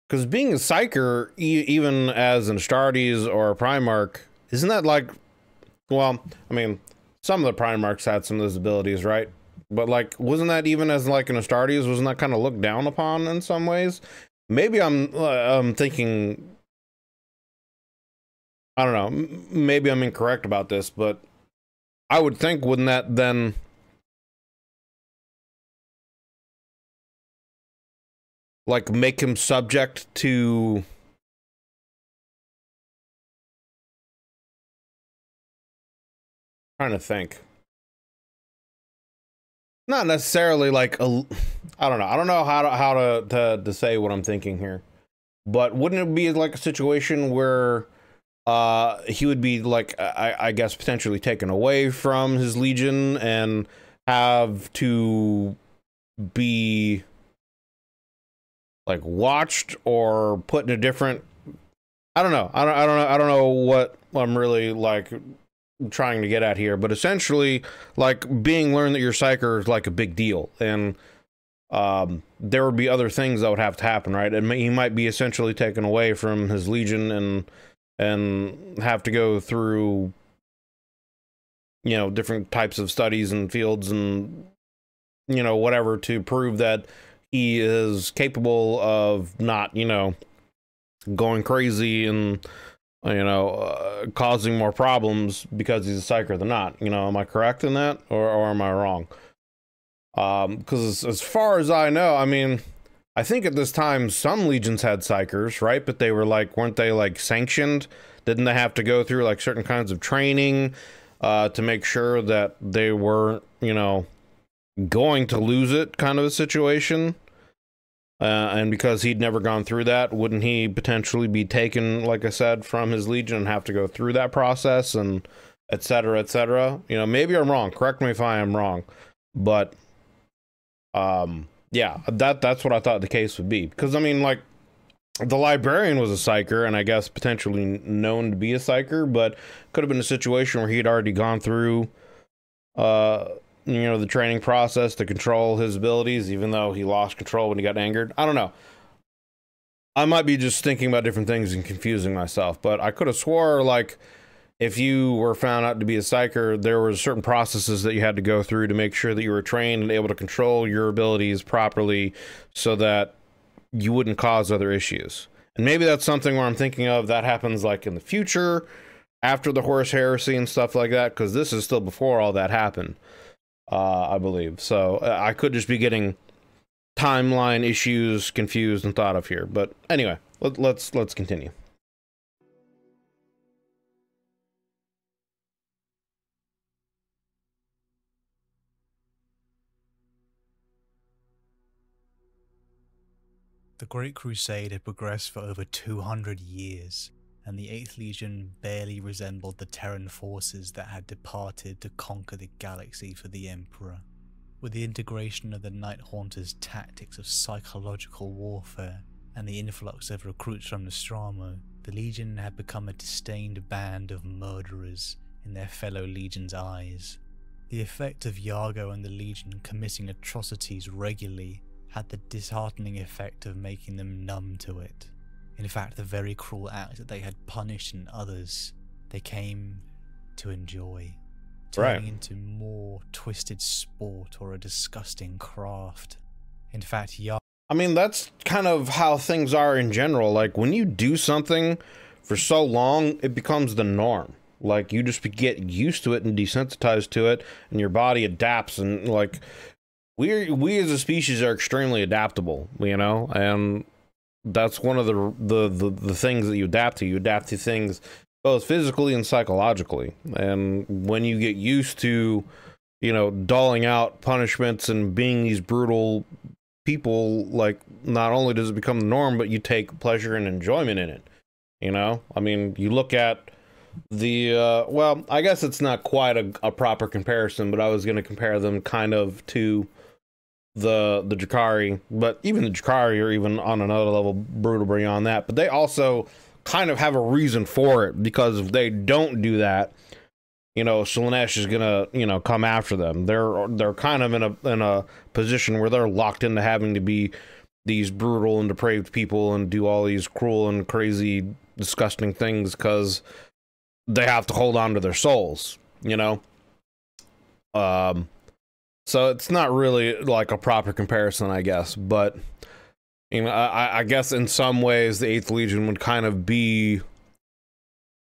Because being a Psyker, even as an Astartes or a Primarch, isn't that like... Well, I mean, some of the Primarchs had some of those abilities, right? But, like, wasn't that even as, like, an Astartes, wasn't that kind of looked down upon in some ways? Maybe I'm thinking... I don't know, maybe I'm incorrect about this, but I would think, wouldn't that then... like, make him subject to... trying to think. Not necessarily like a... I don't know how to say what I'm thinking here. But wouldn't it be like a situation where he would be like, I guess, potentially taken away from his legion and have to be like watched or put in a different... I don't know. I don't know what I'm really like trying to get at here, but essentially, like, being learned that you're Psyker is like a big deal, and there would be other things that would have to happen, right? And he might be essentially taken away from his legion and have to go through, you know, different types of studies and fields and, you know, whatever, to prove that he is capable of not, you know, going crazy and, you know, causing more problems because he's a Psyker than not. You know, am I correct in that, or am I wrong? Because as far as I know, I mean, I think at this time some legions had Psykers, right? But they were like, weren't they like sanctioned? Didn't they have to go through like certain kinds of training to make sure that they weren't, you know, going to lose it, kind of a situation? And because he'd never gone through that, wouldn't he potentially be taken, like I said, from his legion and have to go through that process and et cetera, et cetera? You know, maybe I'm wrong. Correct me if I am wrong. But, yeah, that's what I thought the case would be. Because, I mean, like, the librarian was a Psyker, and I guess potentially known to be a Psyker, but could have been a situation where he'd already gone through, you know, the training process to control his abilities, even though he lost control when he got angered. I don't know. I might be just thinking about different things and confusing myself, but I could have swore, like, if you were found out to be a psyker, there were certain processes that you had to go through to make sure that you were trained and able to control your abilities properly so that you wouldn't cause other issues. And maybe that's something where I'm thinking of that happens like in the future after the Horus Heresy and stuff like that, because this is still before all that happened, I believe. So I could just be getting timeline issues confused and thought of here. But anyway, let's continue. The Great Crusade had progressed for over 200 years, and the 8th Legion barely resembled the Terran forces that had departed to conquer the galaxy for the Emperor. With the integration of the Night Haunter's tactics of psychological warfare and the influx of recruits from Nostramo, the Legion had become a disdained band of murderers in their fellow Legion's eyes. The effect of Jargo and the Legion committing atrocities regularly had the disheartening effect of making them numb to it. In fact, the very cruel act that they had punished in others, they came to enjoy, turning into more twisted sport or a disgusting craft. In fact, I mean, that's kind of how things are in general. Like, when you do something for so long, it becomes the norm. Like, you just get used to it and desensitized to it, and your body adapts, and like, we as a species are extremely adaptable, you know, and that's one of the things that you adapt to. You adapt to things both physically and psychologically. And when you get used to, you know, doling out punishments and being these brutal people, like, not only does it become the norm, but you take pleasure and enjoyment in it. You know, I mean, you look at the well, I guess it's not quite a proper comparison, but I was going to compare them kind of to the Drakari, but even the Drakari are even on another level brutal beyond that. But they also kind of have a reason for it, because if they don't do that, you know, Slaanesh is gonna, you know, come after them. They're kind of in a position where they're locked into having to be these brutal and depraved people and do all these cruel and crazy, disgusting things because they have to hold on to their souls, you know. So it's not really like a proper comparison, I guess, but you know, I guess in some ways the 8th Legion would kind of be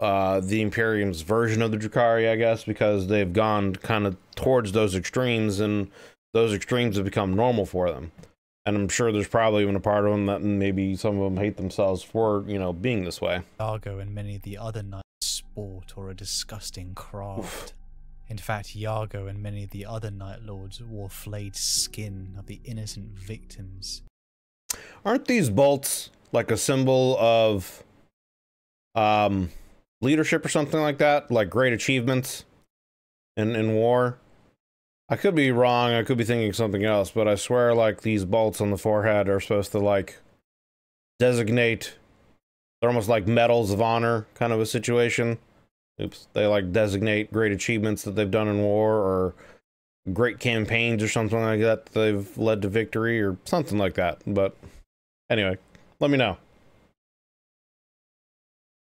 the Imperium's version of the Drakari, I guess, because they've gone kind of towards those extremes, and those extremes have become normal for them. And I'm sure there's probably even a part of them that maybe some of them hate themselves for, you know, being this way. Jargo and many of the other knights sport or a disgusting craft. In fact, Jargo and many of the other Night Lords wore flayed skin of the innocent victims. Aren't these bolts like a symbol of leadership or something like that? Like great achievements in war? I could be wrong, I could be thinking something else, but I swear like these bolts on the forehead are supposed to like designate, they're almost like medals of honor kind of a situation. Oops, they like designate great achievements that they've done in war, or great campaigns or something like that they've led to victory or something like that. But anyway, let me know.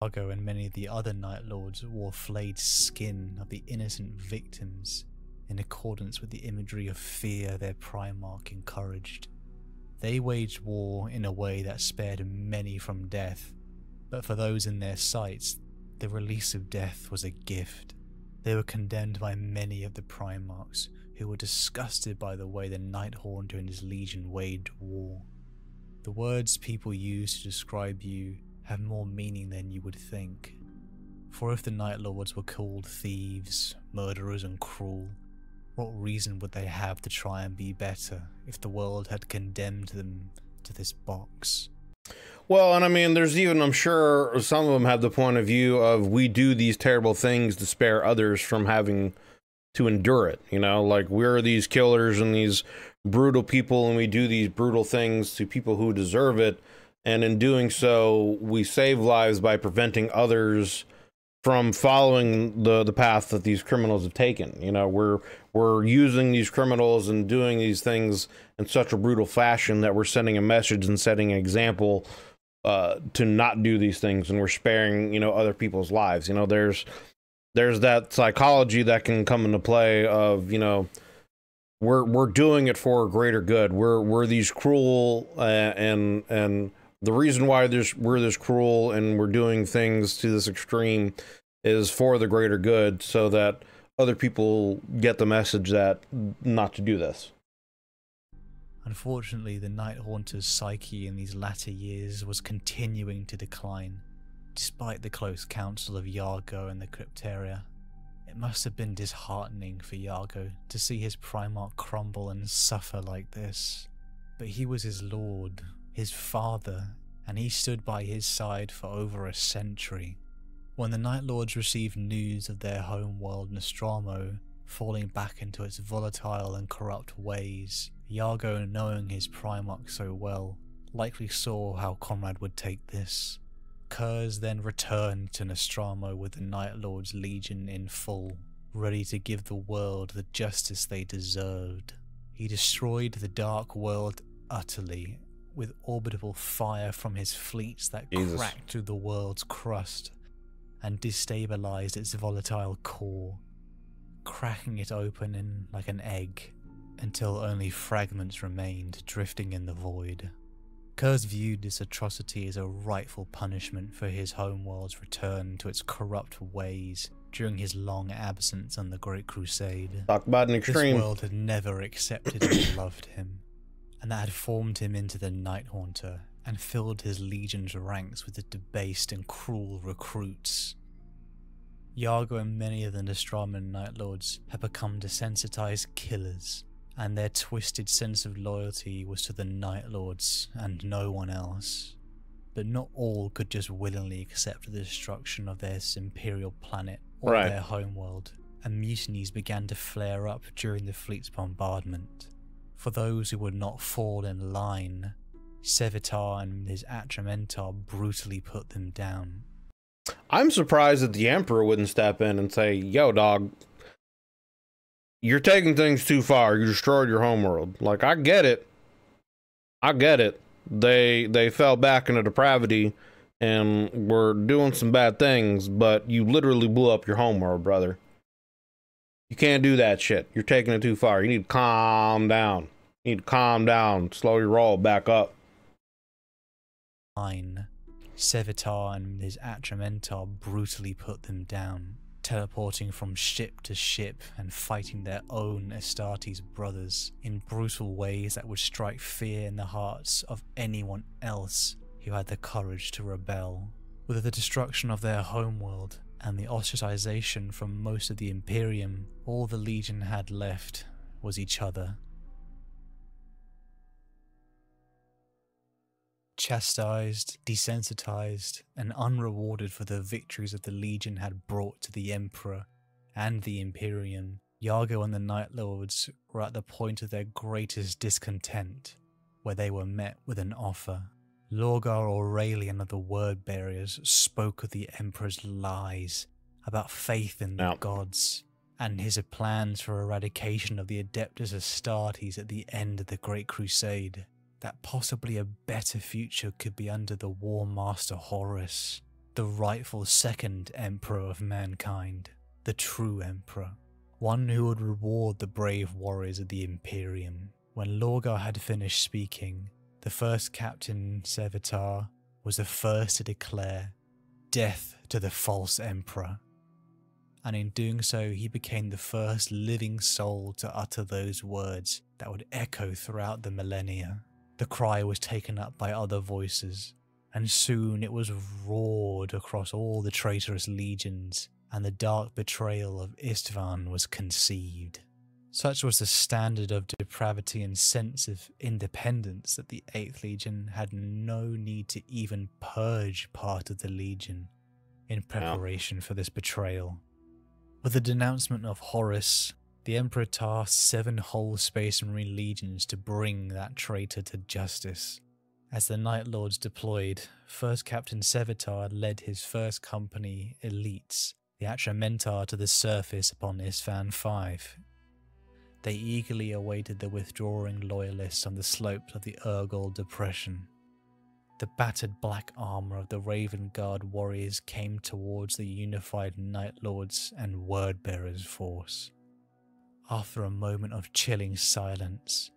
Jargo and many of the other Night Lords wore flayed skin of the innocent victims in accordance with the imagery of fear their Primarch encouraged. They waged war in a way that spared many from death, but for those in their sights, the release of death was a gift. They were condemned by many of the Primarchs, who were disgusted by the way the Night Haunter and his legion waged war. The words people use to describe you have more meaning than you would think. For if the Night Lords were called thieves, murderers and cruel, what reason would they have to try and be better if the world had condemned them to this box? Well, and I mean, there's even, I'm sure some of them have the point of view of we do these terrible things to spare others from having to endure it, you know, like we're these killers and these brutal people, and we do these brutal things to people who deserve it, and in doing so, we save lives by preventing others from following the path that these criminals have taken. You know, we're using these criminals and doing these things in such a brutal fashion that we're sending a message and setting an example to not do these things, and we're sparing, you know, other people's lives. You know, there's there's that psychology that can come into play of, you know, we're doing it for a greater good. We're these cruel and the reason why we're this cruel and we're doing things to this extreme is for the greater good, so that other people get the message that not to do this. Unfortunately, the Night Haunter's psyche in these latter years was continuing to decline, despite the close counsel of Jargo and the Crypteria. It must have been disheartening for Jargo to see his Primarch crumble and suffer like this. But he was his lord, his father, and he stood by his side for over a century. When the Night Lords received news of their homeworld Nostromo falling back into its volatile and corrupt ways, Jargo, knowing his Primarch so well, likely saw how Konrad would take this. Kurse then returned to Nostromo with the Night Lord's legion in full, ready to give the world the justice they deserved. He destroyed the Dark World utterly, with orbitable fire from his fleets that cracked through the world's crust and destabilized its volatile core, cracking it open in like an egg, until only fragments remained drifting in the void. Kurse viewed this atrocity as a rightful punishment for his homeworld's return to its corrupt ways during his long absence on the Great Crusade. Talk about an extreme. This world had never accepted and loved him, and that had formed him into the Night Haunter and filled his legion's ranks with the debased and cruel recruits. Jargo and many of the Nostroman Night Lords had become desensitized killers, and their twisted sense of loyalty was to the Night Lords and no one else. But not all could just willingly accept the destruction of their imperial planet or their homeworld, and mutinies began to flare up during the fleet's bombardment. For those who would not fall in line, Sevatar and his Atramentar brutally put them down. I'm surprised that the Emperor wouldn't step in and say, yo, dog, you're taking things too far. You destroyed your homeworld. Like, I get it. I get it. They fell back into depravity and were doing some bad things, but you literally blew up your homeworld, brother. You can't do that shit. You're taking it too far. You need to calm down. You need to calm down. Slow your roll. Back up. Sevatar and his Atramentar brutally put them down, teleporting from ship to ship and fighting their own Astartes brothers in brutal ways that would strike fear in the hearts of anyone else who had the courage to rebel. With the destruction of their homeworld and the ostracization from most of the Imperium, all the Legion had left was each other. Chastised, desensitized, and unrewarded for the victories that the Legion had brought to the Emperor and the Imperium, Jargo and the Night Lords were at the point of their greatest discontent, where they were met with an offer. Lorgar Aurelian of the Word Bearers spoke of the Emperor's lies about faith in the gods, and his plans for eradication of the Adeptus Astartes at the end of the Great Crusade. That possibly a better future could be under the War Master Horus, the rightful second Emperor of mankind, the true Emperor, one who would reward the brave warriors of the Imperium. When Lorgar had finished speaking, the first captain, Sevatar, was the first to declare, "Death to the false Emperor." And in doing so, he became the first living soul to utter those words that would echo throughout the millennia. The cry was taken up by other voices, and soon it was roared across all the traitorous legions, and the dark betrayal of Istvan was conceived. Such was the standard of depravity and sense of independence that the 8th Legion had no need to even purge part of the Legion in preparation for this betrayal. With the denouncement of Horus, the Emperor tasked 7 whole Space Marine legions to bring that traitor to justice. As the Night Lords deployed, First Captain Sevatar led his first company, Elites, the Atramentar, to the surface upon Istvan V. They eagerly awaited the withdrawing loyalists on the slopes of the Urgol Depression. The battered black armor of the Raven Guard warriors came towards the unified Night Lords and Wordbearers force. After a moment of chilling silence,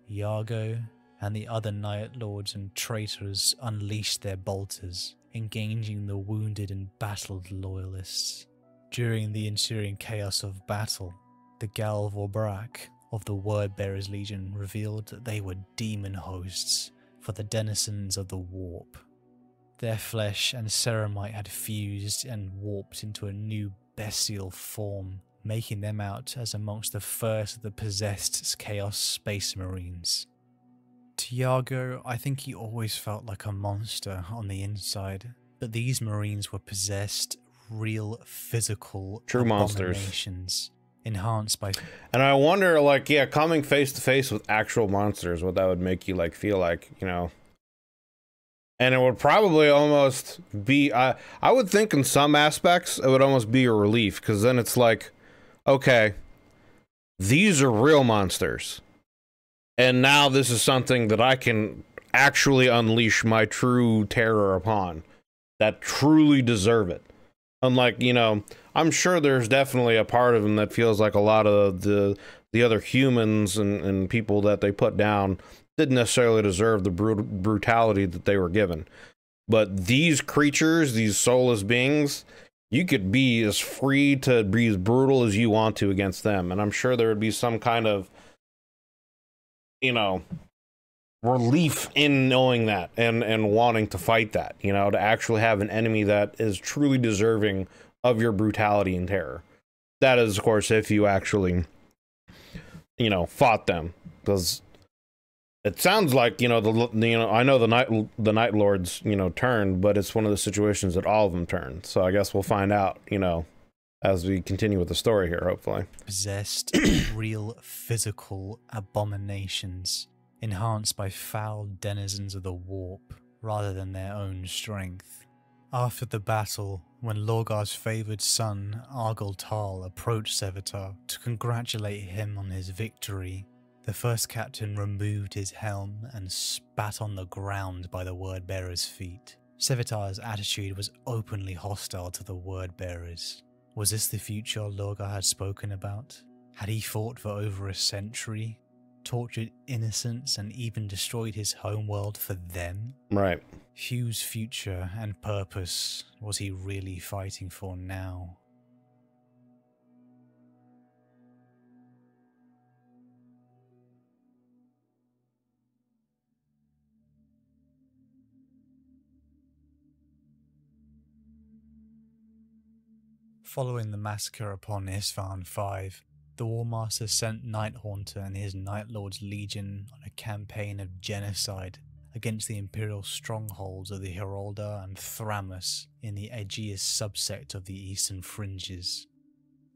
Jargo and the other Night Lords and traitors unleashed their bolters, engaging the wounded and battled loyalists. During the ensuing chaos of battle, the Galvorbrak of the Wordbearers Legion revealed that they were demon hosts for the denizens of the warp. Their flesh and ceramite had fused and warped into a new bestial form, making them out as amongst the first of the possessed Chaos Space Marines. To Jargo, I think he always felt like a monster on the inside, but these Marines were possessed, real physical true abominations, enhanced by... And I wonder, like, yeah, coming face to face with actual monsters, what that would make you, like, feel like, you know. And it would probably almost be, I would think in some aspects, it would almost be a relief, because then it's like, okay, these are real monsters. And now this is something that I can actually unleash my true terror upon, that truly deserve it. Unlike, you know, I'm sure there's definitely a part of them that feels like a lot of the other humans and people that they put down didn't necessarily deserve the brutality that they were given. But these creatures, these soulless beings, you could be as free to be as brutal as you want to against them. And I'm sure there would be some kind of, you know, relief in knowing that and wanting to fight that, you know, to actually have an enemy that is truly deserving of your brutality and terror. That is, of course, if you actually, you know, fought them. Because it sounds like, you know, I know the Night Lords, you know, turned, but it's one of the situations that all of them turned. So I guess we'll find out, you know, as we continue with the story here, hopefully. Possessed real physical abominations, enhanced by foul denizens of the warp, rather than their own strength. After the battle, when Lorgar's favoured son, Argol Tal, approached Sevatar to congratulate him on his victory, the first captain removed his helm and spat on the ground by the Wordbearer's feet. Sevatar's attitude was openly hostile to the Wordbearers. Was this the future Lorgar had spoken about? Had he fought for over a century, tortured innocents, and even destroyed his homeworld for them? Right. Whose future and purpose was he really fighting for now? Following the massacre upon Isfahan V, the Warmaster sent Nighthaunter and his Night Lords Legion on a campaign of genocide against the Imperial strongholds of the Herolda and Thramus in the Aegeus subsect of the Eastern Fringes,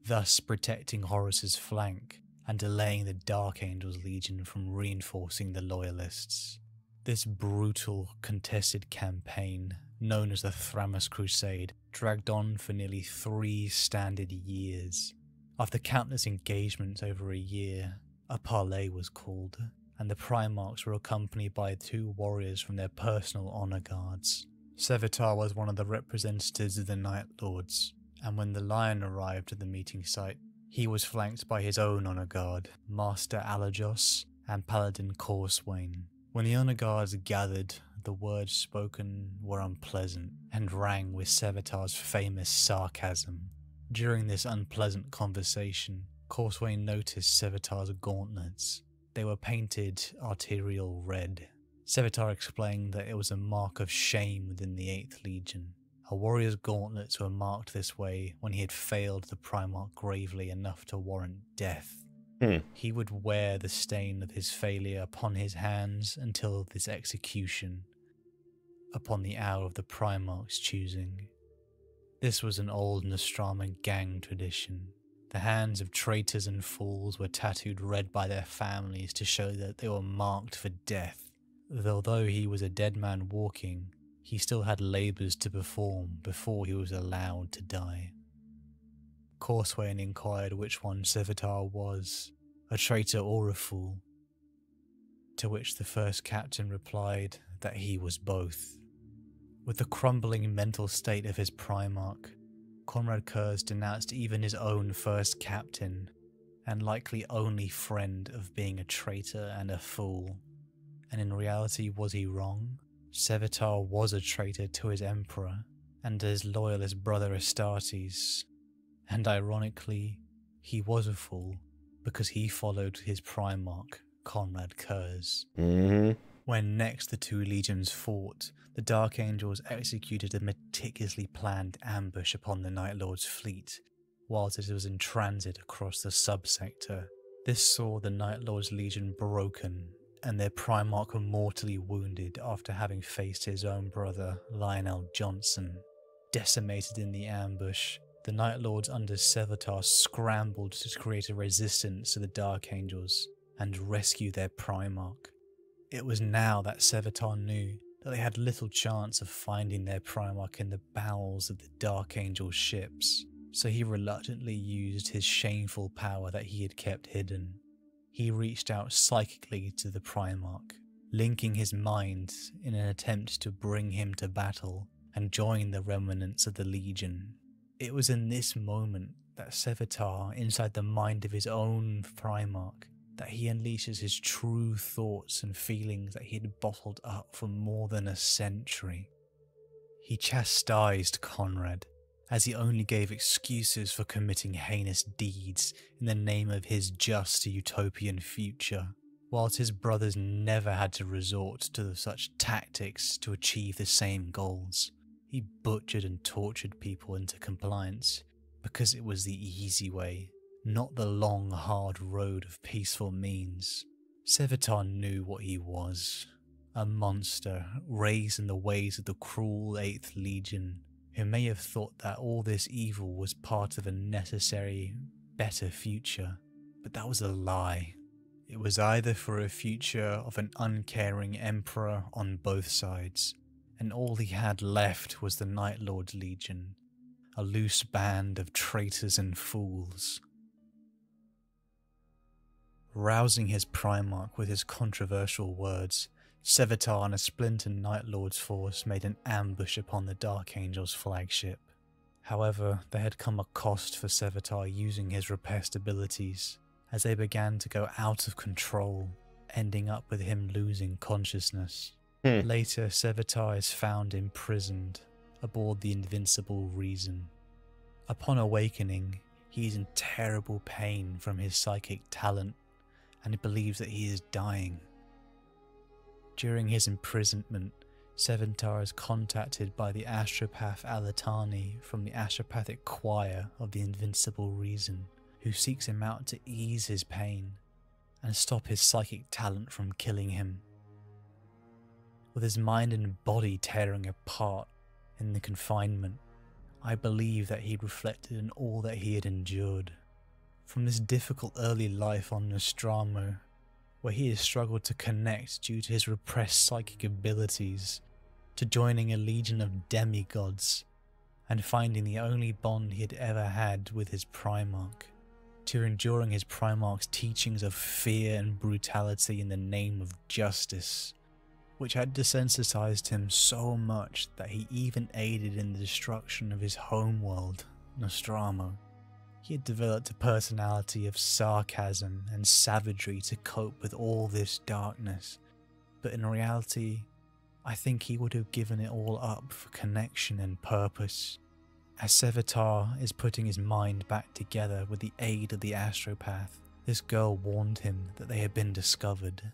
thus protecting Horus's flank and delaying the Dark Angels Legion from reinforcing the Loyalists. This brutal, contested campaign, known as the Thramus Crusade, dragged on for nearly 3 standard years. After countless engagements over a year, a parley was called, and the Primarchs were accompanied by 2 warriors from their personal honour guards. Sevatar was one of the representatives of the Night Lords, and when the Lion arrived at the meeting site, he was flanked by his own honour guard, Master Alajos and Paladin Corswain. When the honour guards gathered, the words spoken were unpleasant and rang with Sevatar's famous sarcasm. During this unpleasant conversation, Corswain noticed Sevatar's gauntlets. They were painted arterial red. Sevatar explained that it was a mark of shame within the 8th Legion. A warrior's gauntlets were marked this way when he had failed the Primarch gravely enough to warrant death. He would wear the stain of his failure upon his hands until his execution, upon the hour of the Primarch's choosing. This was an old Nostrama gang tradition. The hands of traitors and fools were tattooed red by their families to show that they were marked for death. Although he was a dead man walking, he still had labours to perform before he was allowed to die. Corswain inquired which one Sevatar was, a traitor or a fool, to which the first captain replied that he was both. With the crumbling mental state of his Primarch, Konrad Kurse denounced even his own first captain, and likely only friend, of being a traitor and a fool. And in reality, was he wrong? Sevatar was a traitor to his emperor, and his loyalist brother Astartes. And ironically, he was a fool, because he followed his Primarch, Konrad Kurse. When next the two legions fought, the Dark Angels executed a meticulously planned ambush upon the Night Lord's fleet, whilst it was in transit across the subsector. This saw the Night Lord's legion broken, and their Primarch mortally wounded after having faced his own brother, Lionel Johnson. Decimated in the ambush, the Night Lords under Sevatar scrambled to create a resistance to the Dark Angels and rescue their Primarch. It was now that Sevatar knew that they had little chance of finding their Primarch in the bowels of the Dark Angel ships, so he reluctantly used his shameful power that he had kept hidden. He reached out psychically to the Primarch, linking his mind in an attempt to bring him to battle and join the remnants of the Legion. It was in this moment that Sevatar, inside the mind of his own Primarch, that he unleashes his true thoughts and feelings that he had bottled up for more than a century. He chastised Konrad, as he only gave excuses for committing heinous deeds in the name of his just utopian future, whilst his brothers never had to resort to such tactics to achieve the same goals. He butchered and tortured people into compliance because it was the easy way, not the long, hard road of peaceful means. Sevatar knew what he was, a monster raised in the ways of the cruel 8th Legion, who may have thought that all this evil was part of a necessary, better future, but that was a lie. It was either for a future of an uncaring emperor on both sides, and all he had left was the Night Lord's Legion, a loose band of traitors and fools. Rousing his Primarch with his controversial words, Sevatar and a splinter Night Lord's force made an ambush upon the Dark Angel's flagship. However, there had come a cost for Sevatar using his repressed abilities, as they began to go out of control, ending up with him losing consciousness. Later, Sevatar is found imprisoned aboard the Invincible Reason. Upon awakening, he is in terrible pain from his psychic talent, and he believes that he is dying. During his imprisonment, Sevatar is contacted by the astropath Alatani from the astropathic choir of the Invincible Reason, who seeks him out to ease his pain and stop his psychic talent from killing him. With his mind and body tearing apart in the confinement, I believe that he reflected in all that he had endured. From this difficult early life on Nostromo, where he has struggled to connect due to his repressed psychic abilities, to joining a legion of demigods and finding the only bond he had ever had with his Primarch, to enduring his Primarch's teachings of fear and brutality in the name of justice, which had desensitized him so much that he even aided in the destruction of his homeworld, Nostromo. He had developed a personality of sarcasm and savagery to cope with all this darkness, but in reality, I think he would have given it all up for connection and purpose. As Sevatar is putting his mind back together with the aid of the astropath, this girl warned him that they had been discovered.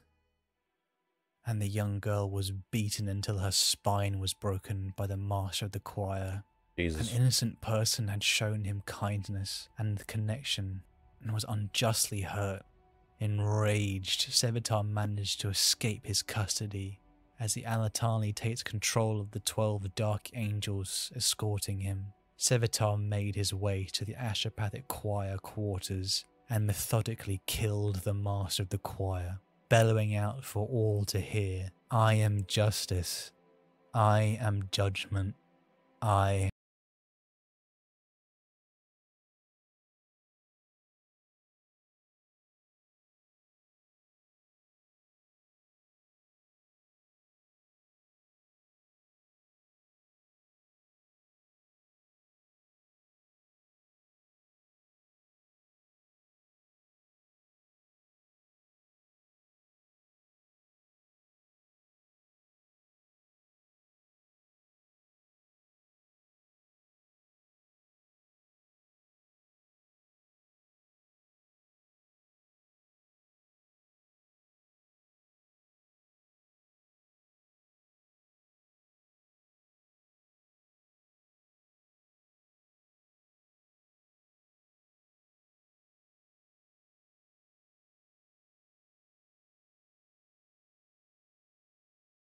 And the young girl was beaten until her spine was broken by the master of the choir. Jesus. An innocent person had shown him kindness and connection and was unjustly hurt. Enraged, Sevatar managed to escape his custody as the Alatani takes control of the 12 Dark Angels escorting him. Sevatar made his way to the astropathic choir quarters and methodically killed the master of the choir, bellowing out for all to hear, "I am justice. I am judgment. I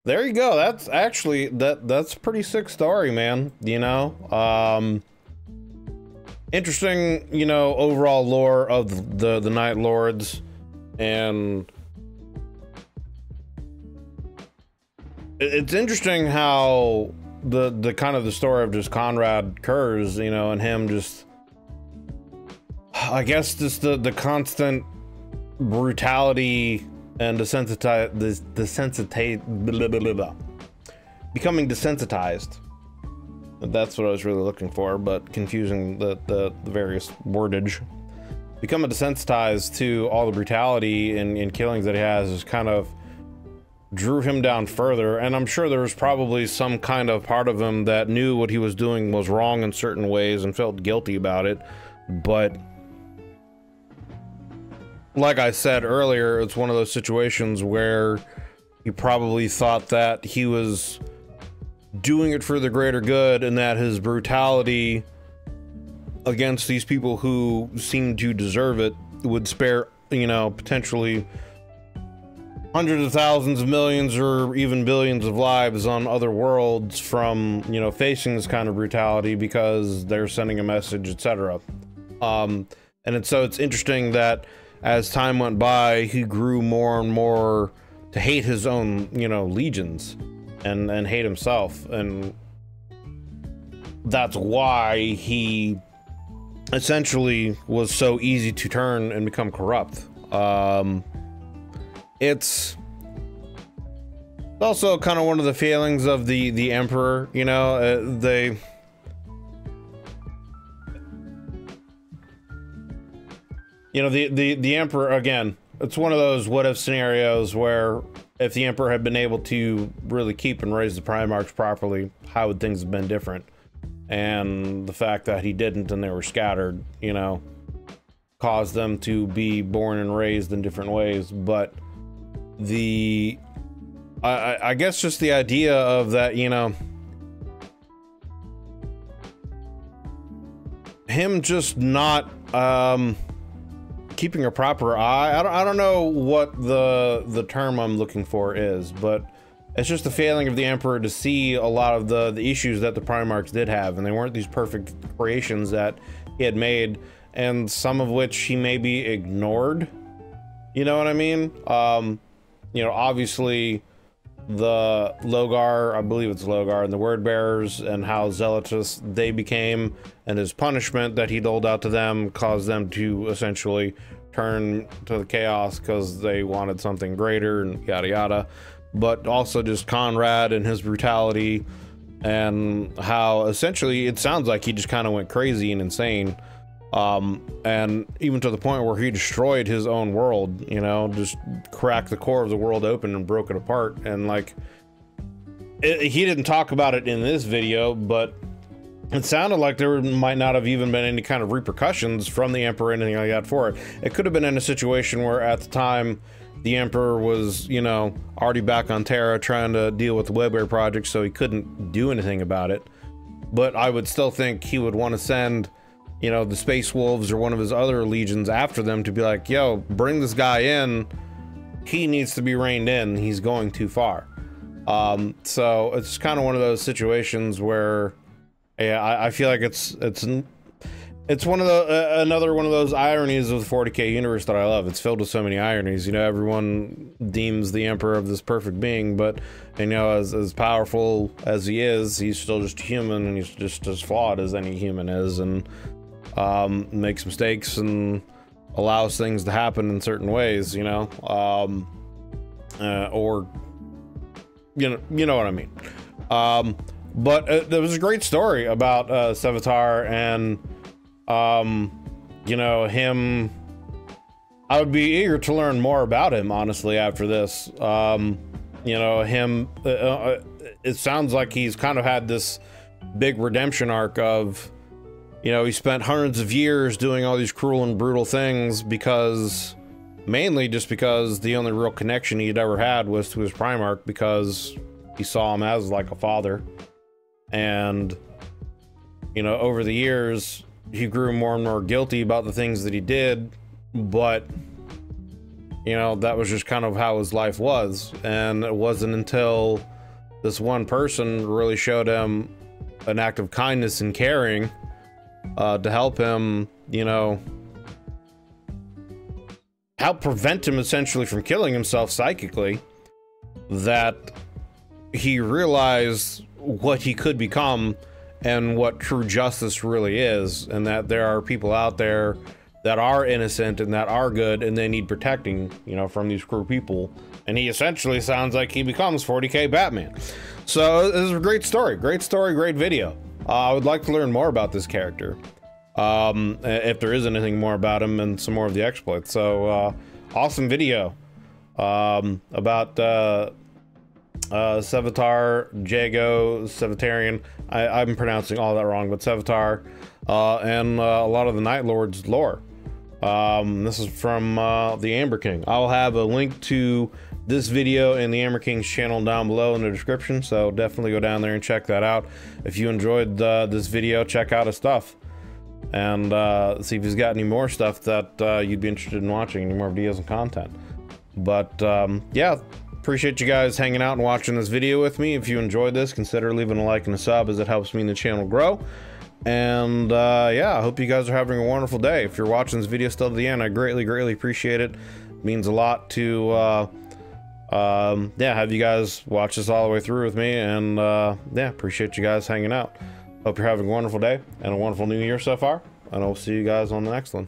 there you go. That's actually that's a pretty sick story, man. You know, interesting. You know, overall lore of the Night Lords, and it's interesting how the kind of the story of just Konrad Kurse, you know, and him just, I guess, just the constant brutality and becoming desensitized. That's what I was really looking for, but confusing the various wordage. Becoming desensitized to all the brutality and killings that he has is kind of drew him down further. And I'm sure there was probably some kind of part of him that knew what he was doing was wrong in certain ways and felt guilty about it. But like I said earlier, it's one of those situations where he probably thought that he was doing it for the greater good, and that his brutality against these people who seemed to deserve it would spare, you know, potentially hundreds of thousands of millions or even billions of lives on other worlds from, you know, facing this kind of brutality because they're sending a message, etc. So it's interesting that as time went by, he grew more and more to hate his own, you know, legions and hate himself. And that's why he essentially was so easy to turn and become corrupt. It's also kind of one of the failings of the Emperor, you know, you know, the Emperor, again, it's one of those what if scenarios where if the Emperor had been able to really keep and raise the Primarchs properly, how would things have been different? And the fact that he didn't and they were scattered, you know, caused them to be born and raised in different ways. But I guess just the idea of that, you know, him just not keeping a proper eye. I don't know what the term I'm looking for is, but it's just the failing of the Emperor to see a lot of the issues that the Primarchs did have, and they weren't these perfect creations that he had made, and some of which he maybe ignored. You know what I mean? You know, obviously the Logar, I believe it's Logar, and the Word Bearers, and how zealous they became, and his punishment that he doled out to them caused them to essentially turn to the chaos because they wanted something greater, and yada yada. But also just Konrad and his brutality, and how essentially it sounds like he just kind of went crazy and insane. And even to the point where he destroyed his own world, you know, just cracked the core of the world open and broke it apart. And like, he didn't talk about it in this video, but it sounded like there might not have even been any kind of repercussions from the Emperor or anything like that for it. It could have been in a situation where at the time the Emperor was, you know, already back on Terra trying to deal with the Webware project, so he couldn't do anything about it. But I would still think he would want to send, you know, the Space Wolves or one of his other legions after them to be like, yo, bring this guy in. He needs to be reined in. He's going too far. So it's kind of one of those situations where, yeah, I feel like it's one of the another one of those ironies of the 40k universe that I love. It's filled with so many ironies. You know, everyone deems the Emperor of this perfect being, but, you know, as powerful as he is, he's still just human, and he's just as flawed as any human is, and makes mistakes and allows things to happen in certain ways, you know, or you know what I mean. But there was a great story about Sevatar, and you know, him. I would be eager to learn more about him, honestly, after this. You know, him. It sounds like he's kind of had this big redemption arc of, you know, he spent hundreds of years doing all these cruel and brutal things because, mainly just because the only real connection he'd ever had was to his Primarch, because he saw him as like a father. And, you know, over the years, he grew more and more guilty about the things that he did, but, you know, that was just kind of how his life was. And it wasn't until this one person really showed him an act of kindness and caring to help him, you know, help prevent him essentially from killing himself psychically, that he realized what he could become and what true justice really is, and that there are people out there that are innocent and that are good and they need protecting, you know, from these cruel people. And he essentially sounds like he becomes 40k Batman. So this is a great story, great video. I would like to learn more about this character, if there is anything more about him and some more of the exploits. So awesome video about Sevatar, Jargo, Sevatarian. I'm pronouncing all that wrong, but Sevatar, and a lot of the Night Lords lore. This is from the Amber King. I'll have a link to this video and the Amber King's channel down below in the description, so definitely go down there and check that out. If you enjoyed this video, check out his stuff and see if he's got any more stuff that you'd be interested in watching, any more videos and content. But yeah, appreciate you guys hanging out and watching this video with me. If you enjoyed this, consider leaving a like and a sub, as it helps me and the channel grow. And yeah, I hope you guys are having a wonderful day. If you're watching this video still to the end, I greatly appreciate it. It means a lot to yeah, have you guys watch this all the way through with me. And yeah, appreciate you guys hanging out. Hope you're having a wonderful day and a wonderful new year so far, and I'll see you guys on the next one.